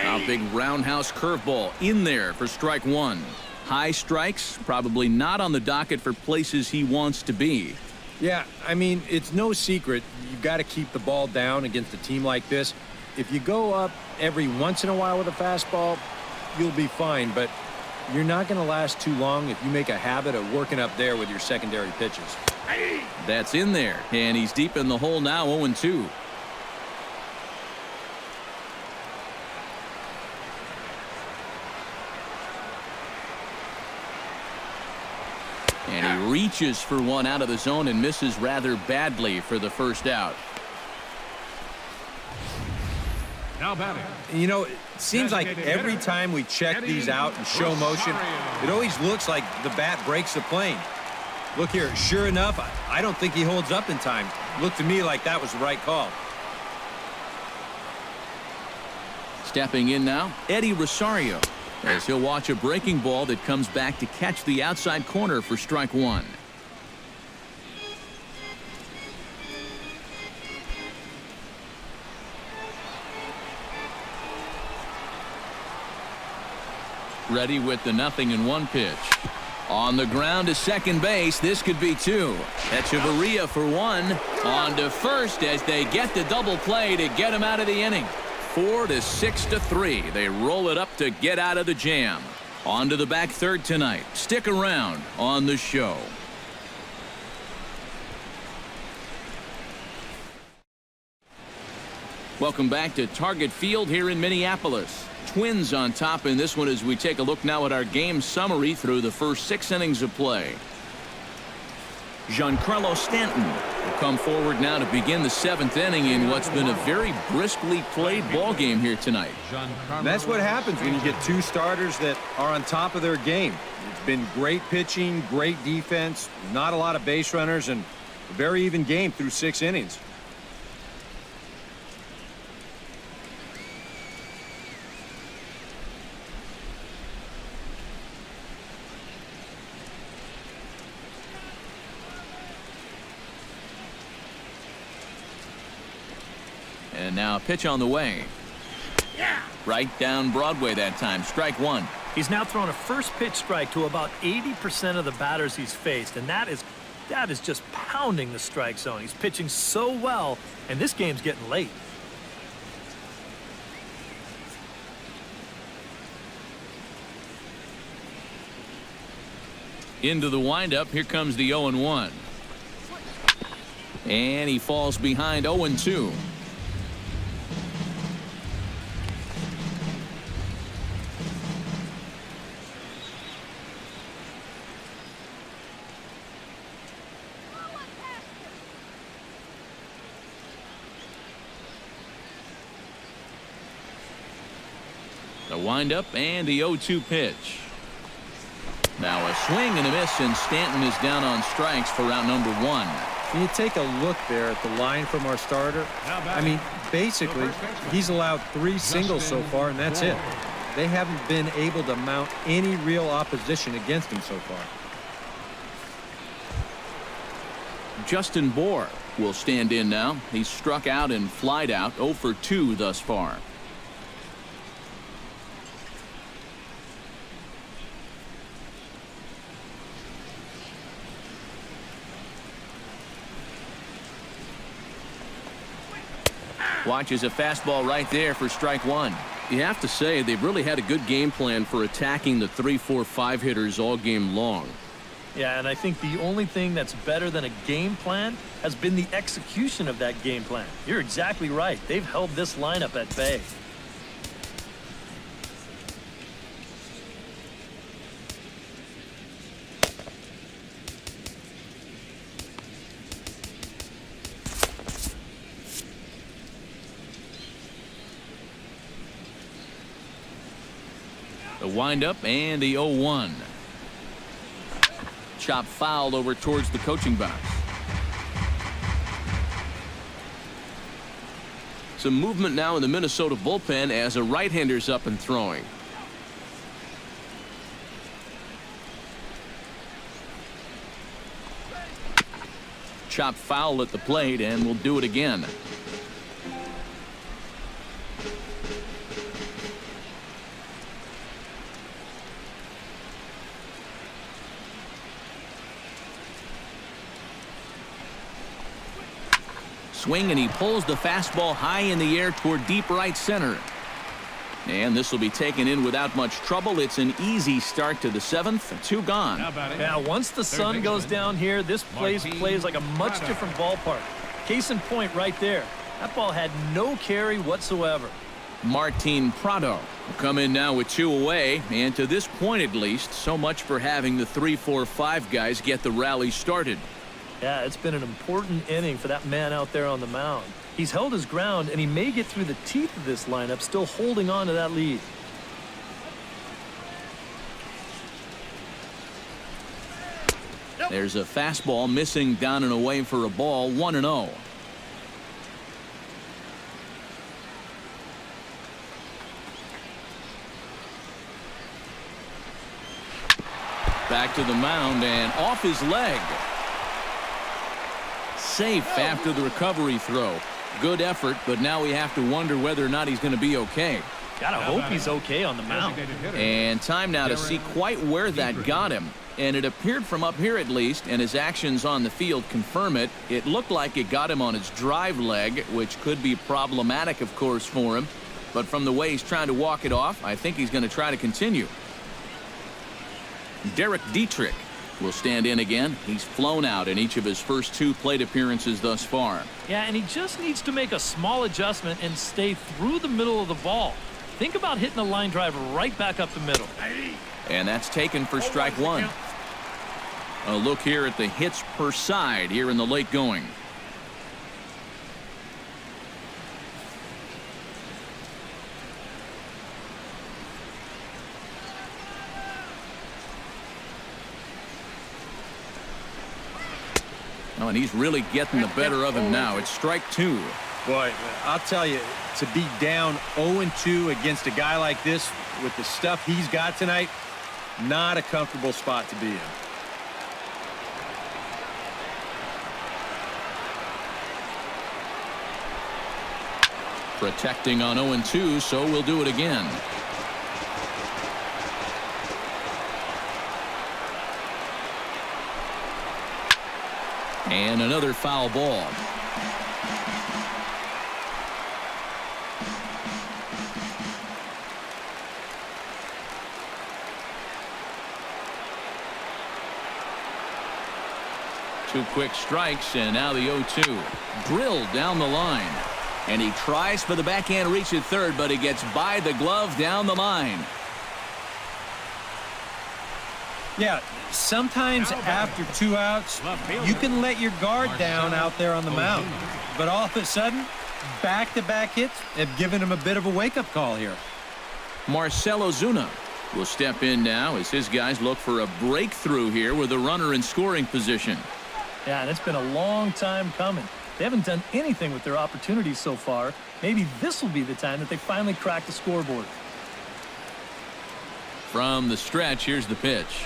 A big roundhouse curveball in there for strike 1. High strikes, probably not on the docket for places he wants to be. Yeah, I mean, it's no secret. You've got to keep the ball down against a team like this. If you go up every once in a while with a fastball, you'll be fine, but you're not going to last too long if you make a habit of working up there with your secondary pitches. That's in there, and he's deep in the hole now. 0-2. And he reaches for one out of the zone and misses rather badly for the first out. Now batting. You know, it seems like every time we check these out in show motion, it always looks like the bat breaks the plane. Look here, sure enough, I don't think he holds up in time. Looked to me like that was the right call. Stepping in now, Eddie Rosario, as he'll watch a breaking ball that comes back to catch the outside corner for strike 1. Ready with the 0-1 pitch. On the ground to second base. This could be 2. Echeverria for 1. On to first as they get the double play to get him out of the inning. 4-6-3. They roll it up to get out of the jam. On to the back third tonight. Stick around on the show. Welcome back to Target Field here in Minneapolis. Twins on top in this one as we take a look now at our game summary through the first 6 innings of play. Giancarlo Stanton will come forward now to begin the 7th inning in what's been a very briskly played ball game here tonight. That's what happens when you get 2 starters that are on top of their game. It's been great pitching, great defense, not a lot of base runners, and a very even game through 6 innings. And now a pitch on the way. Right down Broadway that time. Strike 1. He's now thrown a first pitch strike to about 80% of the batters he's faced, and that is just pounding the strike zone. He's pitching so well, and this game's getting late. Into the windup. Here comes the 0-1. And he falls behind 0-2. The windup and the 0-2 pitch. Now a swing and a miss, and Stanton is down on strikes for out number 1. When you take a look there at the line from our starter, I mean, basically, he's allowed 3 singles so far, and that's it. They haven't been able to mount any real opposition against him so far. Justin Bohr will stand in now. He's struck out and flied out, 0 for 2 thus far. Watches a fastball right there for strike 1. You have to say they've really had a good game plan for attacking the 3-4-5 hitters all game long. Yeah, and I think the only thing that's better than a game plan has been the execution of that game plan. You're exactly right. They've held this lineup at bay. The windup and the 0-1. Chop fouled over towards the coaching box. Some movement now in the Minnesota bullpen as a right-hander's up and throwing. Chop foul at the plate, and we'll do it again. Swing, and he pulls the fastball high in the air toward deep right center. And this will be taken in without much trouble. It's an easy start to the 7th. 2 gone. Now, once the sun goes down here, this place plays like a much different ballpark. Case in point right there. That ball had no carry whatsoever. Martin Prado will come in now with 2 away. And to this point, at least, so much for having the 3-4-5 guys get the rally started. Yeah, it's been an important inning for that man out there on the mound. He's held his ground, and he may get through the teeth of this lineup, still holding on to that lead. There's a fastball missing down and away for a ball. 1-0. Back to the mound and off his leg. Safe after the recovery throw. Good effort, but now we have to wonder whether or not he's going to be okay. Gotta hope he's okay on the mound. And time now to see quite where that got him. And it appeared from up here at least, and his actions on the field confirm it. It looked like it got him on his drive leg, which could be problematic, of course, for him. But from the way he's trying to walk it off, I think he's going to try to continue. Derek Dietrich will stand in again. He's flown out in each of his first 2 plate appearances thus far. Yeah, and he just needs to make a small adjustment and stay through the middle of the ball. Think about hitting a line drive right back up the middle. And that's taken for strike 1. A look here at the hits per side here in the late going. Oh, and he's really getting the better of him now. It's strike 2. Boy, I'll tell you, to be down 0-2 against a guy like this with the stuff he's got tonight, not a comfortable spot to be in. Protecting on 0-2, so we'll do it again. And another foul ball. Two quick strikes, and now the 0-2. Drilled down the line. And he tries for the backhand reach at third, but he gets by the glove down the line. Yeah, sometimes after 2 outs, you can let your guard down out there on the mound. But all of a sudden, back-to-back hits have given him a bit of a wake-up call here. Marcell Ozuna will step in now as his guys look for a breakthrough here with a runner in scoring position. Yeah, and it's been a long time coming. They haven't done anything with their opportunities so far. Maybe this will be the time that they finally crack the scoreboard. From the stretch, here's the pitch.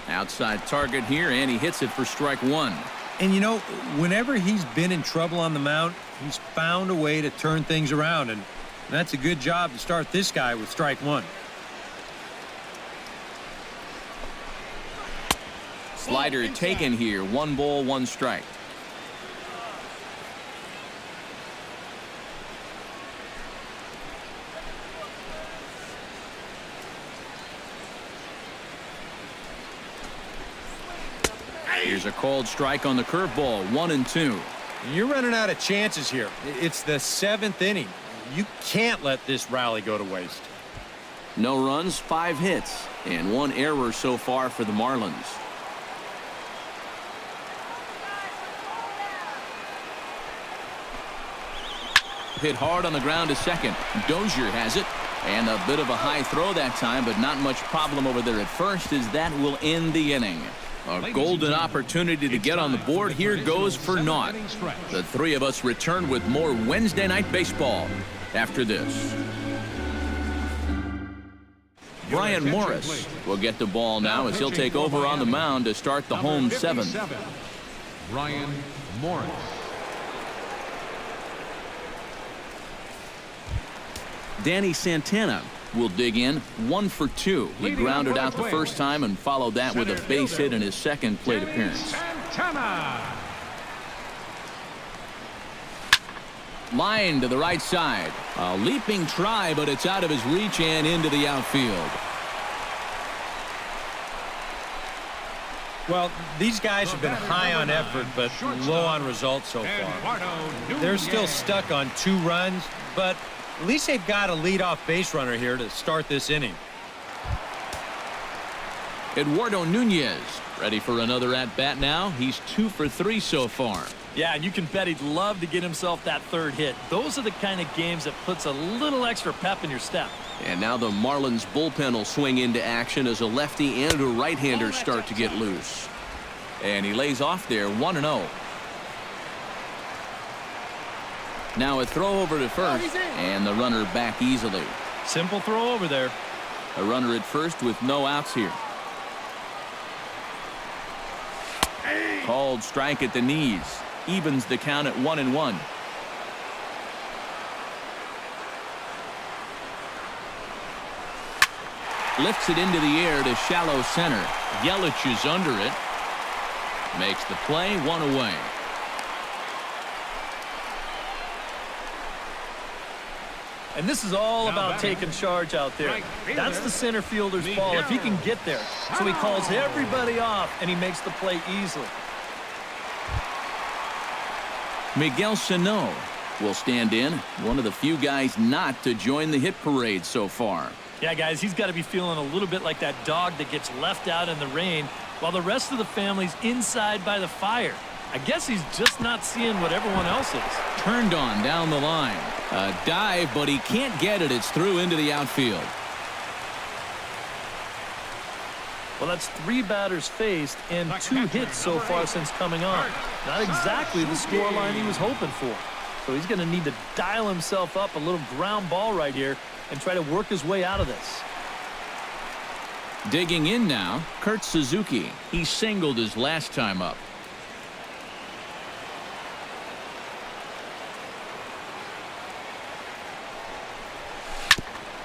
Outside target here, and he hits it for strike one. And, you know, whenever he's been in trouble on the mound, he's found a way to turn things around, and that's a good job to start this guy with strike one. Slider taken here. 1 ball, 1 strike. Here's a called strike on the curveball. 1-2. You're running out of chances here. It's the 7th inning. You can't let this rally go to waste. No runs, 5 hits, and 1 error so far for the Marlins. Hit hard on the ground to second. Dozier has it, and a bit of a high throw that time, but not much problem over there at first, as that will end the inning. A golden opportunity to get on the board here goes for naught. The three of us return with more Wednesday Night Baseball after this. Brian Morris will get the ball now as he'll take over on the mound to start the home 7th. Brian Morris. Danny Santana will dig in. 1 for 2. He grounded out the first time and followed that with a base hit in his second plate appearance. Line to the right side. A leaping try, but it's out of his reach and into the outfield. Well, these guys have been high on effort, but low on results so far. They're still stuck on 2 runs, but at least they've got a leadoff base runner here to start this inning. Eduardo Nunez ready for another at-bat now. He's 2 for 3 so far. Yeah, and you can bet he'd love to get himself that 3rd hit. Those are the kind of games that puts a little extra pep in your step. And now the Marlins bullpen will swing into action as a lefty and a right-hander start to get loose. And he lays off there. 1-0. Now a throw over to first, and the runner back easily. Simple throw over there. A runner at first with no outs here. Called strike at the knees. Evens the count at 1-1. Lifts it into the air to shallow center. Yelich is under it. Makes the play. 1 away. And this is all about taking charge out there. That's the center fielder's ball if he can get there. So he calls everybody off, and he makes the play easily. Miguel Sano will stand in. One of the few guys not to join the hit parade so far. Yeah, guys, he's got to be feeling a little bit like that dog that gets left out in the rain while the rest of the family's inside by the fire. I guess he's just not seeing what everyone else is. Turned on down the line. A dive, but he can't get it. It's through into the outfield. Well, that's 3 batters faced and 2 hits so far since coming on. Not exactly the scoreline he was hoping for. So he's going to need to dial himself up a little ground ball right here and try to work his way out of this. Digging in now, Kurt Suzuki. He singled his last time up.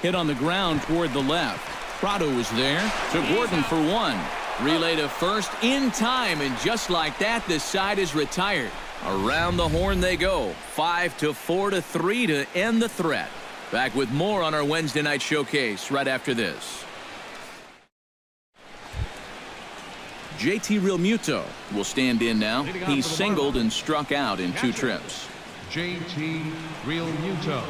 Hit on the ground toward the left. Prado was there. To Gordon for 1. Relay to first in time, and just like that, this side is retired. Around the horn they go. 5-4-3 to end the threat. Back with more on our Wednesday night showcase right after this. JT Realmuto will stand in now. He's singled and struck out in 2 trips. JT Realmuto.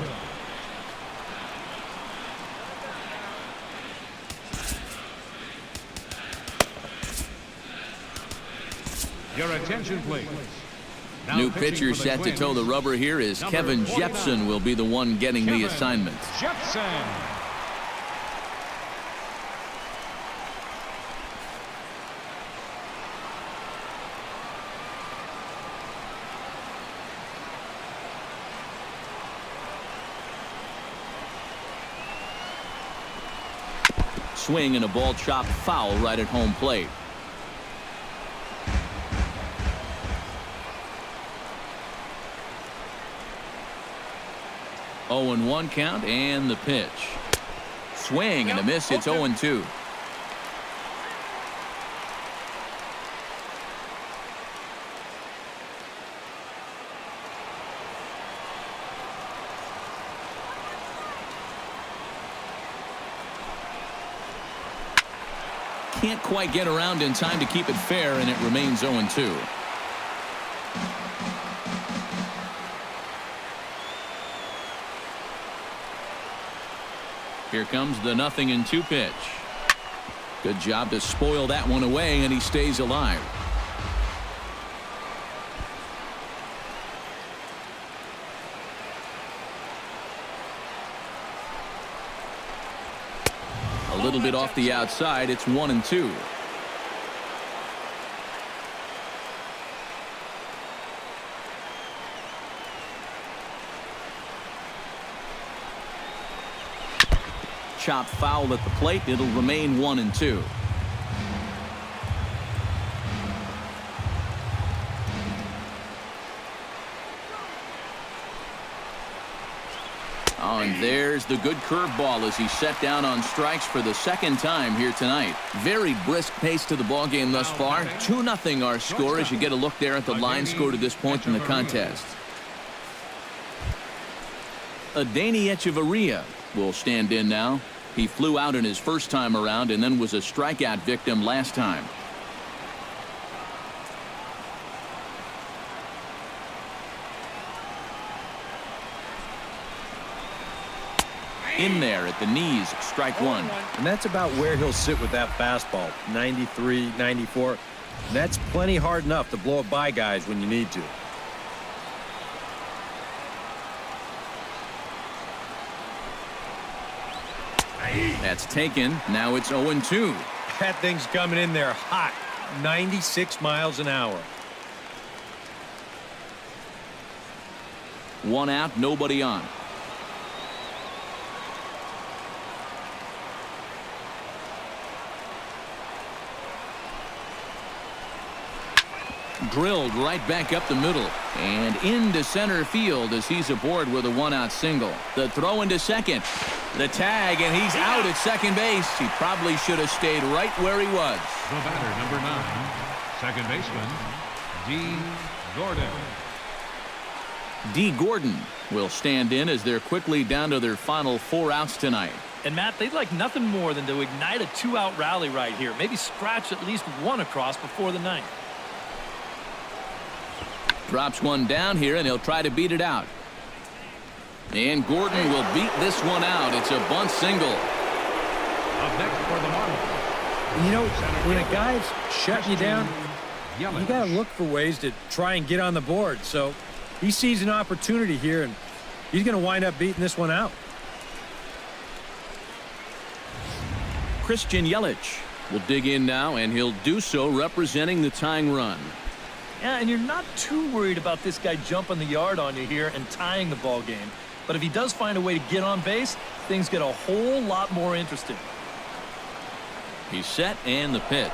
Your attention, please. Now New pitching pitcher for the set to toe the Twins, rubber here is number Kevin 49. Jepson will be the one getting the assignment. Jepson. Swing and a ball chopped foul right at home plate. Oh, and 1 count, and the pitch. Swing and a miss. It's 0-2. Can't quite get around in time to keep it fair, and it remains 0-2. Here comes the 0-2 pitch. Good job to spoil that one away, and he stays alive. A little bit off the outside. It's 1-2. Chopped foul at the plate. It'll remain 1-2. Oh, and there's the good curveball as he's set down on strikes for the second time here tonight. Very brisk pace to the ballgame thus far. 2-0 our score as you get a look there at the line score to this point in the contest. Adeiny Echeverria will stand in now. He flew out in his first time around and then was a strikeout victim last time. In there at the knees, strike one. And that's about where he'll sit with that fastball, 93, 94. And that's plenty hard enough to blow it by guys when you need to. That's taken. Now it's 0-2. That thing's coming in there hot, 96 miles an hour. 1 out, nobody on. Drilled right back up the middle and into center field as he's aboard with a 1-out single. The throw into second. The tag, and he's out at second base. He probably should have stayed right where he was. The batter, number 9, second baseman, D. Gordon. D. Gordon will stand in as they're quickly down to their final 4 outs tonight. And Matt, they'd like nothing more than to ignite a 2-out rally right here. Maybe scratch at least 1 across before the 9th. Drops one down here, and he'll try to beat it out. And Gordon will beat this one out. It's a bunt single. Up next for the Marlins. You know, when a guy's shutting you down, you got to look for ways to try and get on the board. So he sees an opportunity here, and he's going to wind up beating this one out. Christian Yelich will dig in now, and he'll do so representing the tying run. Yeah, and you're not too worried about this guy jumping the yard on you here and tying the ball game. But if he does find a way to get on base, things get a whole lot more interesting. He's set, and the pitch.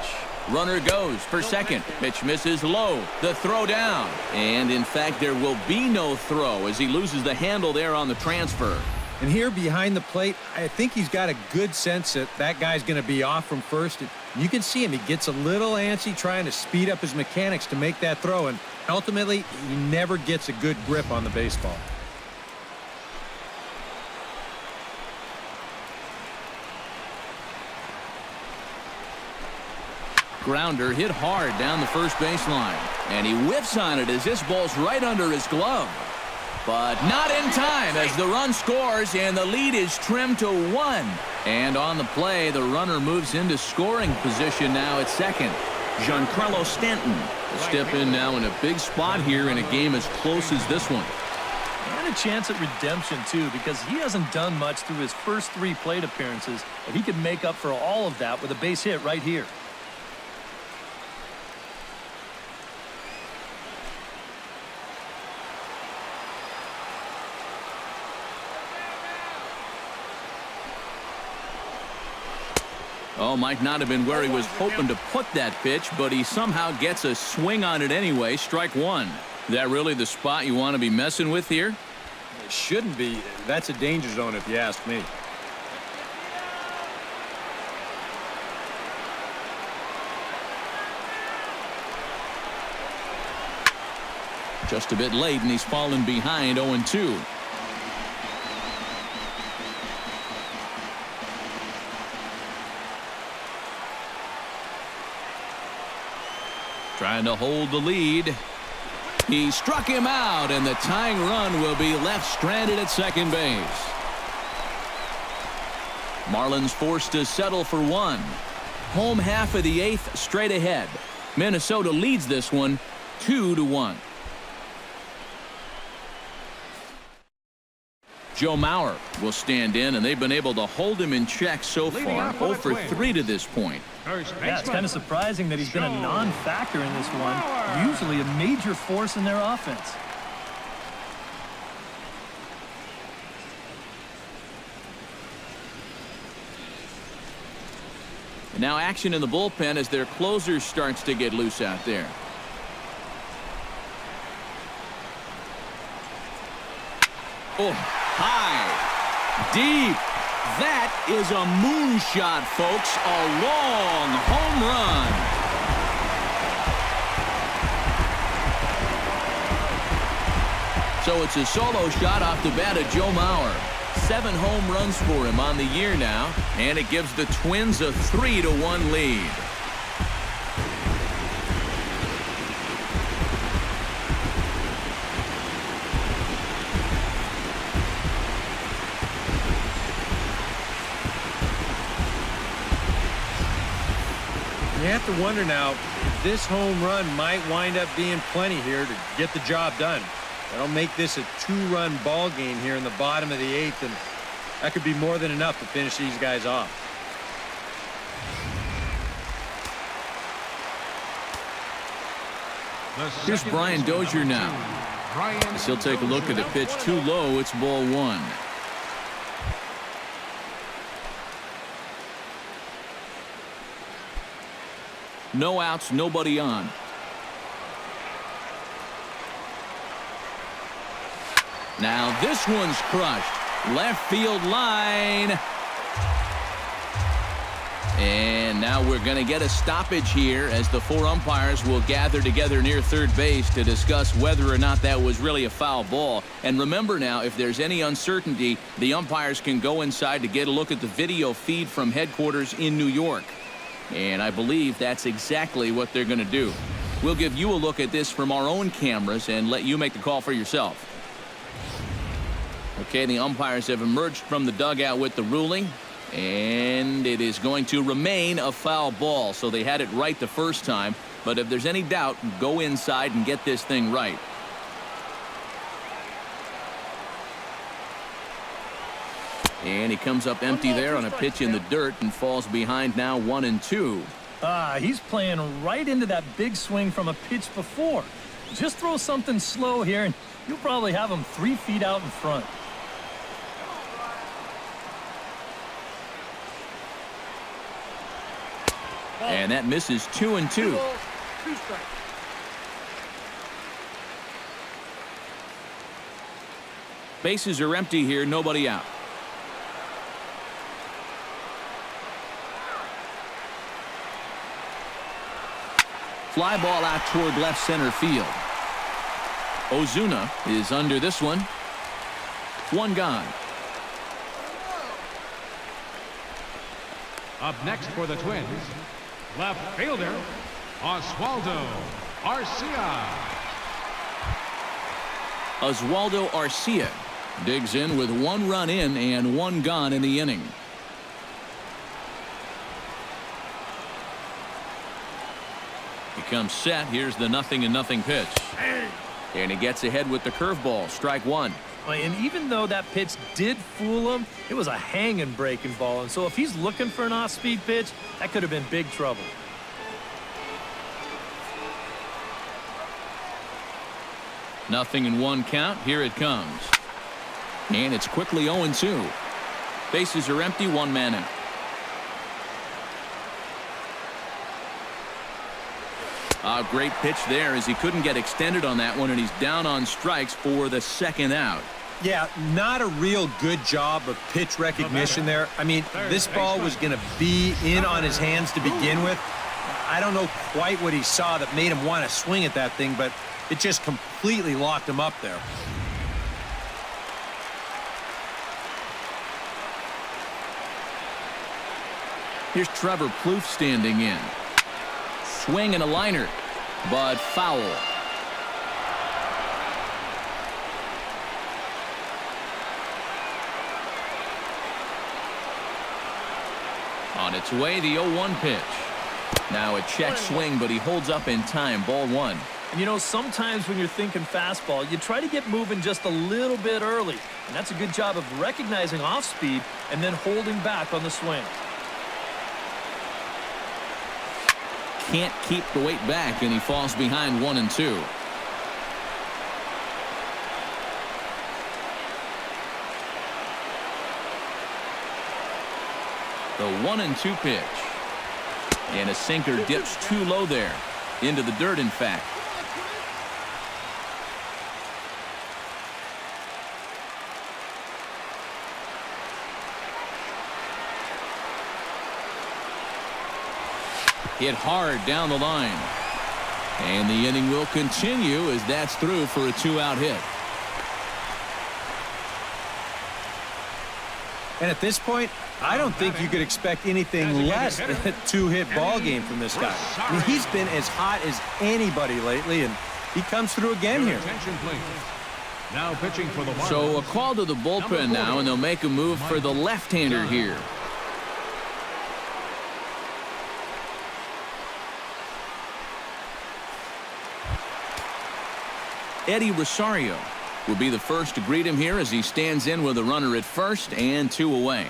Runner goes for second. Pitch misses low. The throw down. And, in fact, there will be no throw as he loses the handle there on the transfer. And here behind the plate, I think he's got a good sense that that guy's going to be off from first. You can see him. He gets a little antsy trying to speed up his mechanics to make that throw. And ultimately, he never gets a good grip on the baseball. Grounder hit hard down the first baseline. And he whiffs on it as this ball's right under his glove. But not in time as the run scores and the lead is trimmed to 1. And on the play, the runner moves into scoring position now at second. Giancarlo Stanton will step in now in a big spot here in a game as close as this one. And a chance at redemption, too, because he hasn't done much through his first 3 plate appearances. But he could make up for all of that with a base hit right here. Oh, might not have been where he was hoping to put that pitch, but he somehow gets a swing on it anyway. Strike one. Is that really the spot you want to be messing with here? It shouldn't be. That's a danger zone if you ask me. Just a bit late, and he's fallen behind 0-2. Trying to hold the lead. He struck him out, and the tying run will be left stranded at second base. Marlins forced to settle for one. Home half of the eighth straight ahead. Minnesota leads this one 2-1. Joe Mauer will stand in, and they've been able to hold him in check so far. 0 for 3 to this point. Yeah, it's kind of surprising that he's been a non-factor in this one. Usually a major force in their offense. And now action in the bullpen as their closer starts to get loose out there. Oh, high, deep. That is a moonshot, folks. A long home run. So it's a solo shot off the bat of Joe Mauer. 7 home runs for him on the year now, and it gives the Twins a 3-1 lead. You have to wonder now if this home run might wind up being plenty here to get the job done. That'll make this a 2-run ball game here in the bottom of the 8th, and that could be more than enough to finish these guys off. Here's Brian Dozier now. As he'll take a look at the pitch too low. It's ball 1. No outs, nobody on. Now this one's crushed. Left field line. And now we're going to get a stoppage here as the 4 umpires will gather together near third base to discuss whether or not that was really a foul ball. And remember now, if there's any uncertainty, the umpires can go inside to get a look at the video feed from headquarters in New York. And I believe that's exactly what they're going to do. We'll give you a look at this from our own cameras and let you make the call for yourself. Okay, the umpires have emerged from the dugout with the ruling, and it is going to remain a foul ball. So they had it right the first time, but if there's any doubt, go inside and get this thing right. And he comes up empty there on a pitch in the dirt and falls behind now 1-2. He's playing right into that big swing from a pitch before. Just throw something slow here, and you'll probably have him 3 feet out in front. And that misses 2-2. Bases are empty here, nobody out. Fly ball out toward left center field. Ozuna is under this one. 1 gone. Up next for the Twins, left fielder, Oswaldo Arcia. Oswaldo Arcia digs in with 1 run in and 1 gone in the inning. He comes set. Here's the 0-0 pitch. And he gets ahead with the curveball. Strike 1. And even though that pitch did fool him, it was a hanging breaking ball. And so if he's looking for an off-speed pitch, that could have been big trouble. Nothing in 1 count. Here it comes. And it's quickly 0-2. Bases are empty. 1 man out. A great pitch there as he couldn't get extended on that one, and he's down on strikes for the second out. Yeah, not a real good job of pitch recognition there. I mean, this ball was going to be in on his hands to begin with. I don't know quite what he saw that made him want to swing at that thing, but it just completely locked him up there. Here's Trevor Plouffe standing in. Swing and a liner, but foul. On its way, the 0-1 pitch. Now a check swing, but he holds up in time. Ball one. And you know, sometimes when you're thinking fastball, you try to get moving just a little bit early. And that's a good job of recognizing off speed and then holding back on the swing. Can't keep the weight back, and he falls behind 1-2. The 1-2 pitch. And a sinker dips too low there. Into the dirt, in fact. Hit hard down the line. And the inning will continue as that's through for a 2-out hit. And at this point, I don't think you could expect anything less than a two-hit ball game from this guy. I mean, he's been as hot as anybody lately, and he comes through again here. Attention, please. Now pitching for the Marlins. So a call to the bullpen now, and they'll make a move for the left-hander here. Eddie Rosario will be the first to greet him here as he stands in with a runner at first and 2 away.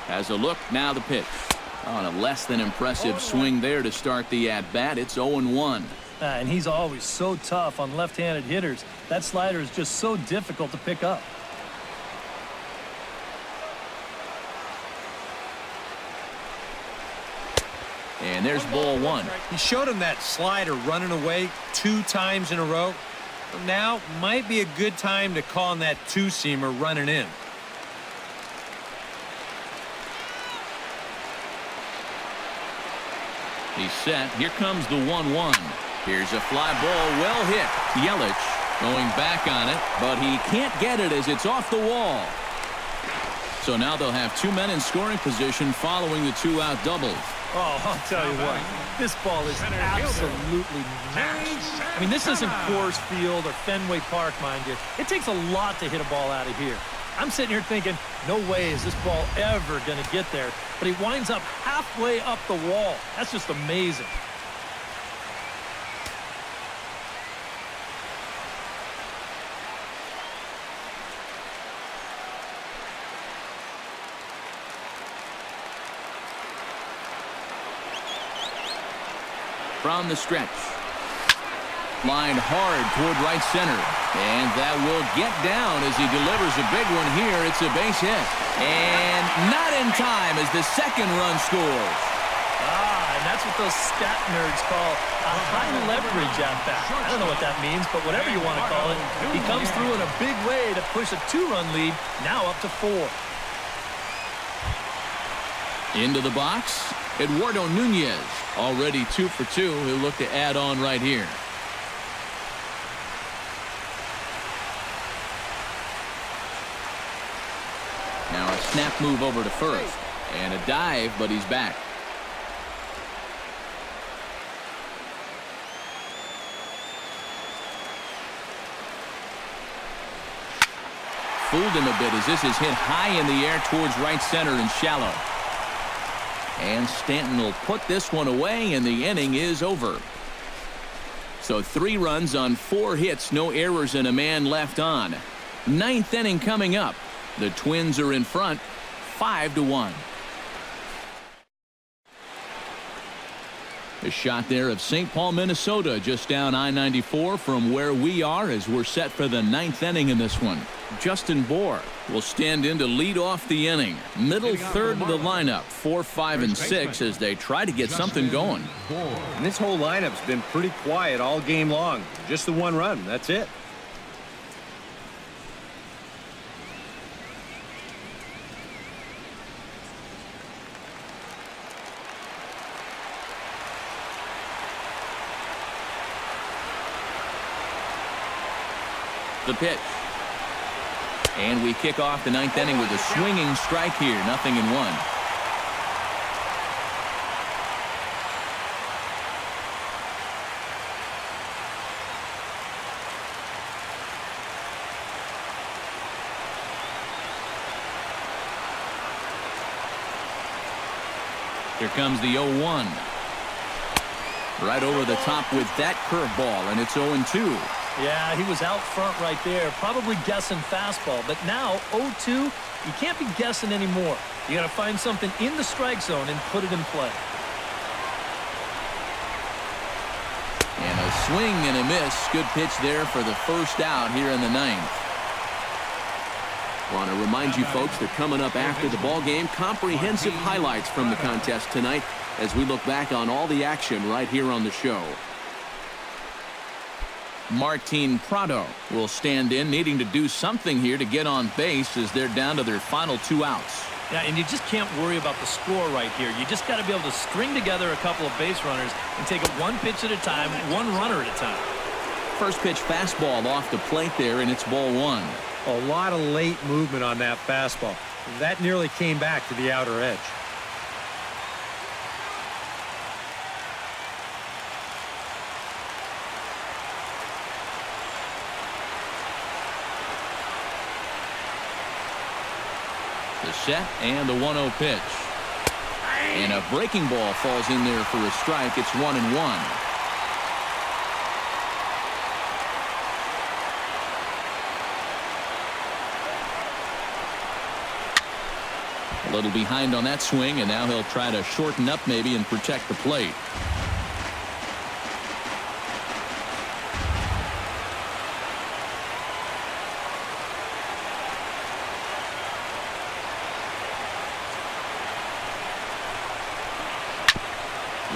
Has a look, now the pitch. On a less than impressive swing there to start the at-bat. It's 0-1. And he's always so tough on left-handed hitters. That slider is just so difficult to pick up. And there's ball one. He showed him that slider running away 2 times in a row. Now might be a good time to call on that two-seamer running in. He's set. Here comes the 1-1. Here's a fly ball, well hit. Yelich going back on it, but he can't get it as it's off the wall. So now they'll have 2 men in scoring position following the 2-out double. Oh, I'll tell you what, this ball is absolutely matched. I mean, this isn't Coors Field or Fenway Park, mind you. It takes a lot to hit a ball out of here. I'm sitting here thinking, no way is this ball ever going to get there. But he winds up halfway up the wall. That's just amazing. From the stretch. Lined hard toward right center. And that will get down as he delivers a big one here. It's a base hit. And not in time as the second run scores. And that's what those stat nerds call a high leverage at bat. I don't know what that means, but whatever you want to call it, he comes through in a big way to push a 2-run lead, now up to 4. Into the box, Eduardo Nunez. Already 2 for 2. He'll look to add on right here. Now a snap move over to first. And a dive, but he's back. Fooled him a bit as this is hit high in the air towards right center and shallow. And Stanton will put this one away, and the inning is over. So 3 runs on 4 hits, no errors, and a man left on. 9th inning coming up. The Twins are in front, 5-1. A shot there of St. Paul, Minnesota, just down I-94 from where we are as we're set for the 9th inning in this one. Justin Bohr will stand in to lead off the inning. Middle third of the lineup, 4, 5, and 6 as they try to get something going. And this whole lineup's been pretty quiet all game long. Just the one run, that's it. The pitch. And we kick off the 9th inning with a swinging strike here. 0-1. Here comes the 0-1. Right over the top with that curveball, and it's 0-2. Yeah, he was out front right there, probably guessing fastball. But now, 0-2, you can't be guessing anymore. You got to find something in the strike zone and put it in play. And a swing and a miss. Good pitch there for the first out here in the 9th. Want to remind you folks that coming up after the ball game, comprehensive highlights from the contest tonight as we look back on all the action right here on the show. Martin Prado will stand in, needing to do something here to get on base as they're down to their final 2 outs. Yeah, and you just can't worry about the score right here. You just got to be able to string together a couple of base runners and take it one pitch at a time, one runner at a time. First pitch fastball off the plate there, and it's ball 1. A lot of late movement on that fastball. That nearly came back to the outer edge. The set and the 1-0 pitch. And a breaking ball falls in there for a strike. It's 1-1. A little behind on that swing, and now he'll try to shorten up maybe and protect the plate.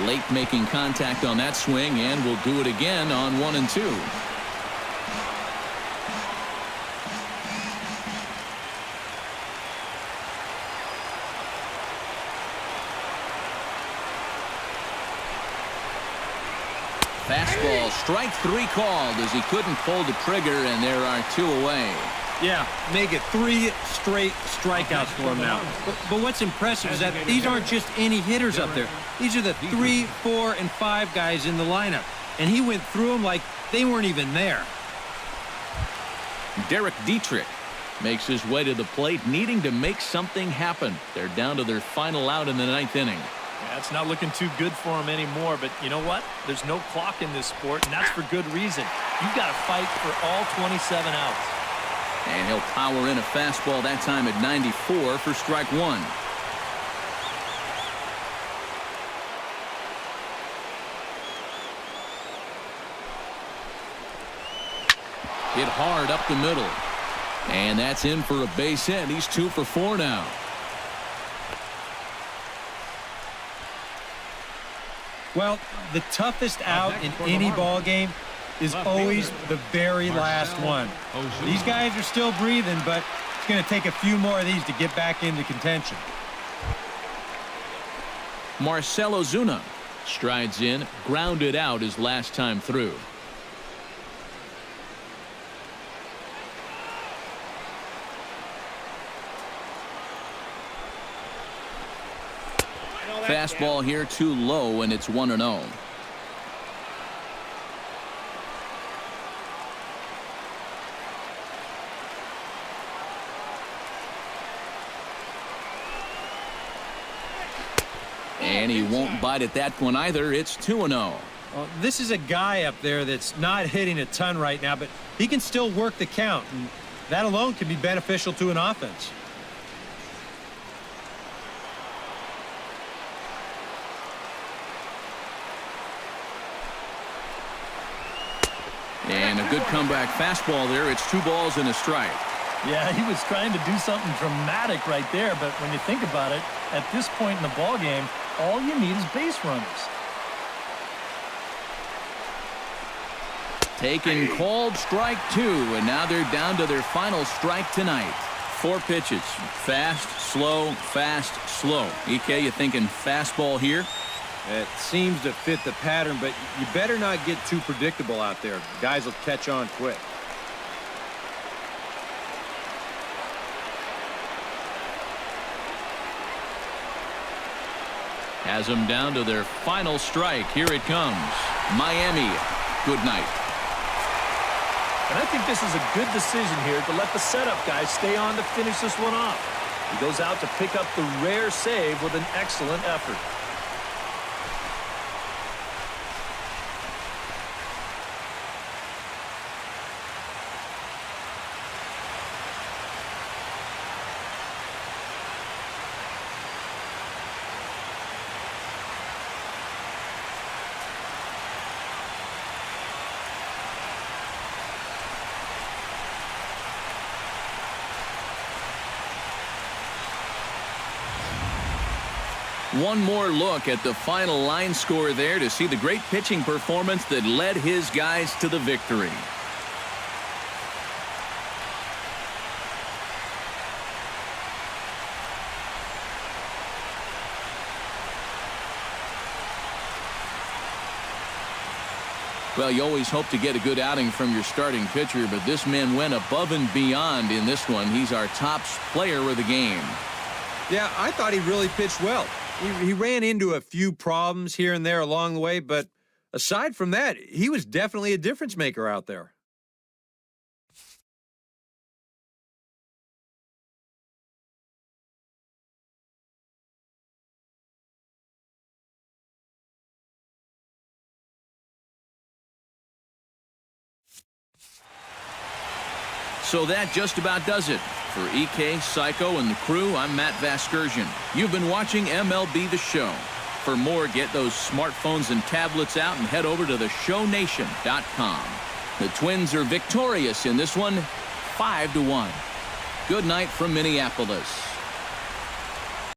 Late making contact on that swing, and will do it again on 1 and 2. Fastball, strike 3 called as he couldn't pull the trigger, and there are 2 away. Yeah, make it 3 straight strikeouts for him now. But what's impressive is that these aren't just any hitters up there. These are the 3, 4, and 5 guys in the lineup. And he went through them like they weren't even there. Derek Dietrich makes his way to the plate, needing to make something happen. They're down to their final out in the 9th inning. Yeah, it's not looking too good for him anymore, but you know what? There's no clock in this sport, and that's for good reason. You've got to fight for all 27 outs. And he'll power in a fastball that time at 94 for strike 1. Hit hard up the middle. And that's in for a base hit. He's 2 for 4 now. Well, the toughest out in any ball game is always the very last one. These guys are still breathing, but it's going to take a few more of these to get back into contention. Marcell Ozuna strides in, grounded out his last time through. Fastball here too low, and it's 1-0. And he won't bite at that one either. It's 2-0. This is a guy up there that's not hitting a ton right now, but he can still work the count, and that alone can be beneficial to an offense. And a good comeback fastball there. It's 2 balls and a strike. Yeah, he was trying to do something dramatic right there, but when you think about it, at this point in the ball game, all you need is base runners. Taken, called strike 2, and now they're down to their final strike tonight. 4 pitches. Fast, slow, fast, slow. EK, you thinking fastball here? It seems to fit the pattern, but you better not get too predictable out there. Guys will catch on quick. Has them down to their final strike. Here it comes. Miami, good night. And I think this is a good decision here to let the setup guy stay on to finish this one off. He goes out to pick up the rare save with an excellent effort. One more look at the final line score there to see the great pitching performance that led his guys to the victory. Well, you always hope to get a good outing from your starting pitcher, but this man went above and beyond in this one. He's our top player of the game. Yeah, I thought he really pitched well. He ran into a few problems here and there along the way, but aside from that, he was definitely a difference maker out there. So that just about does it. For EK, Psycho, and the crew, I'm Matt Vasgersian. You've been watching MLB The Show. For more, get those smartphones and tablets out and head over to theshownation.com. The Twins are victorious in this one, 5-1. Good night from Minneapolis.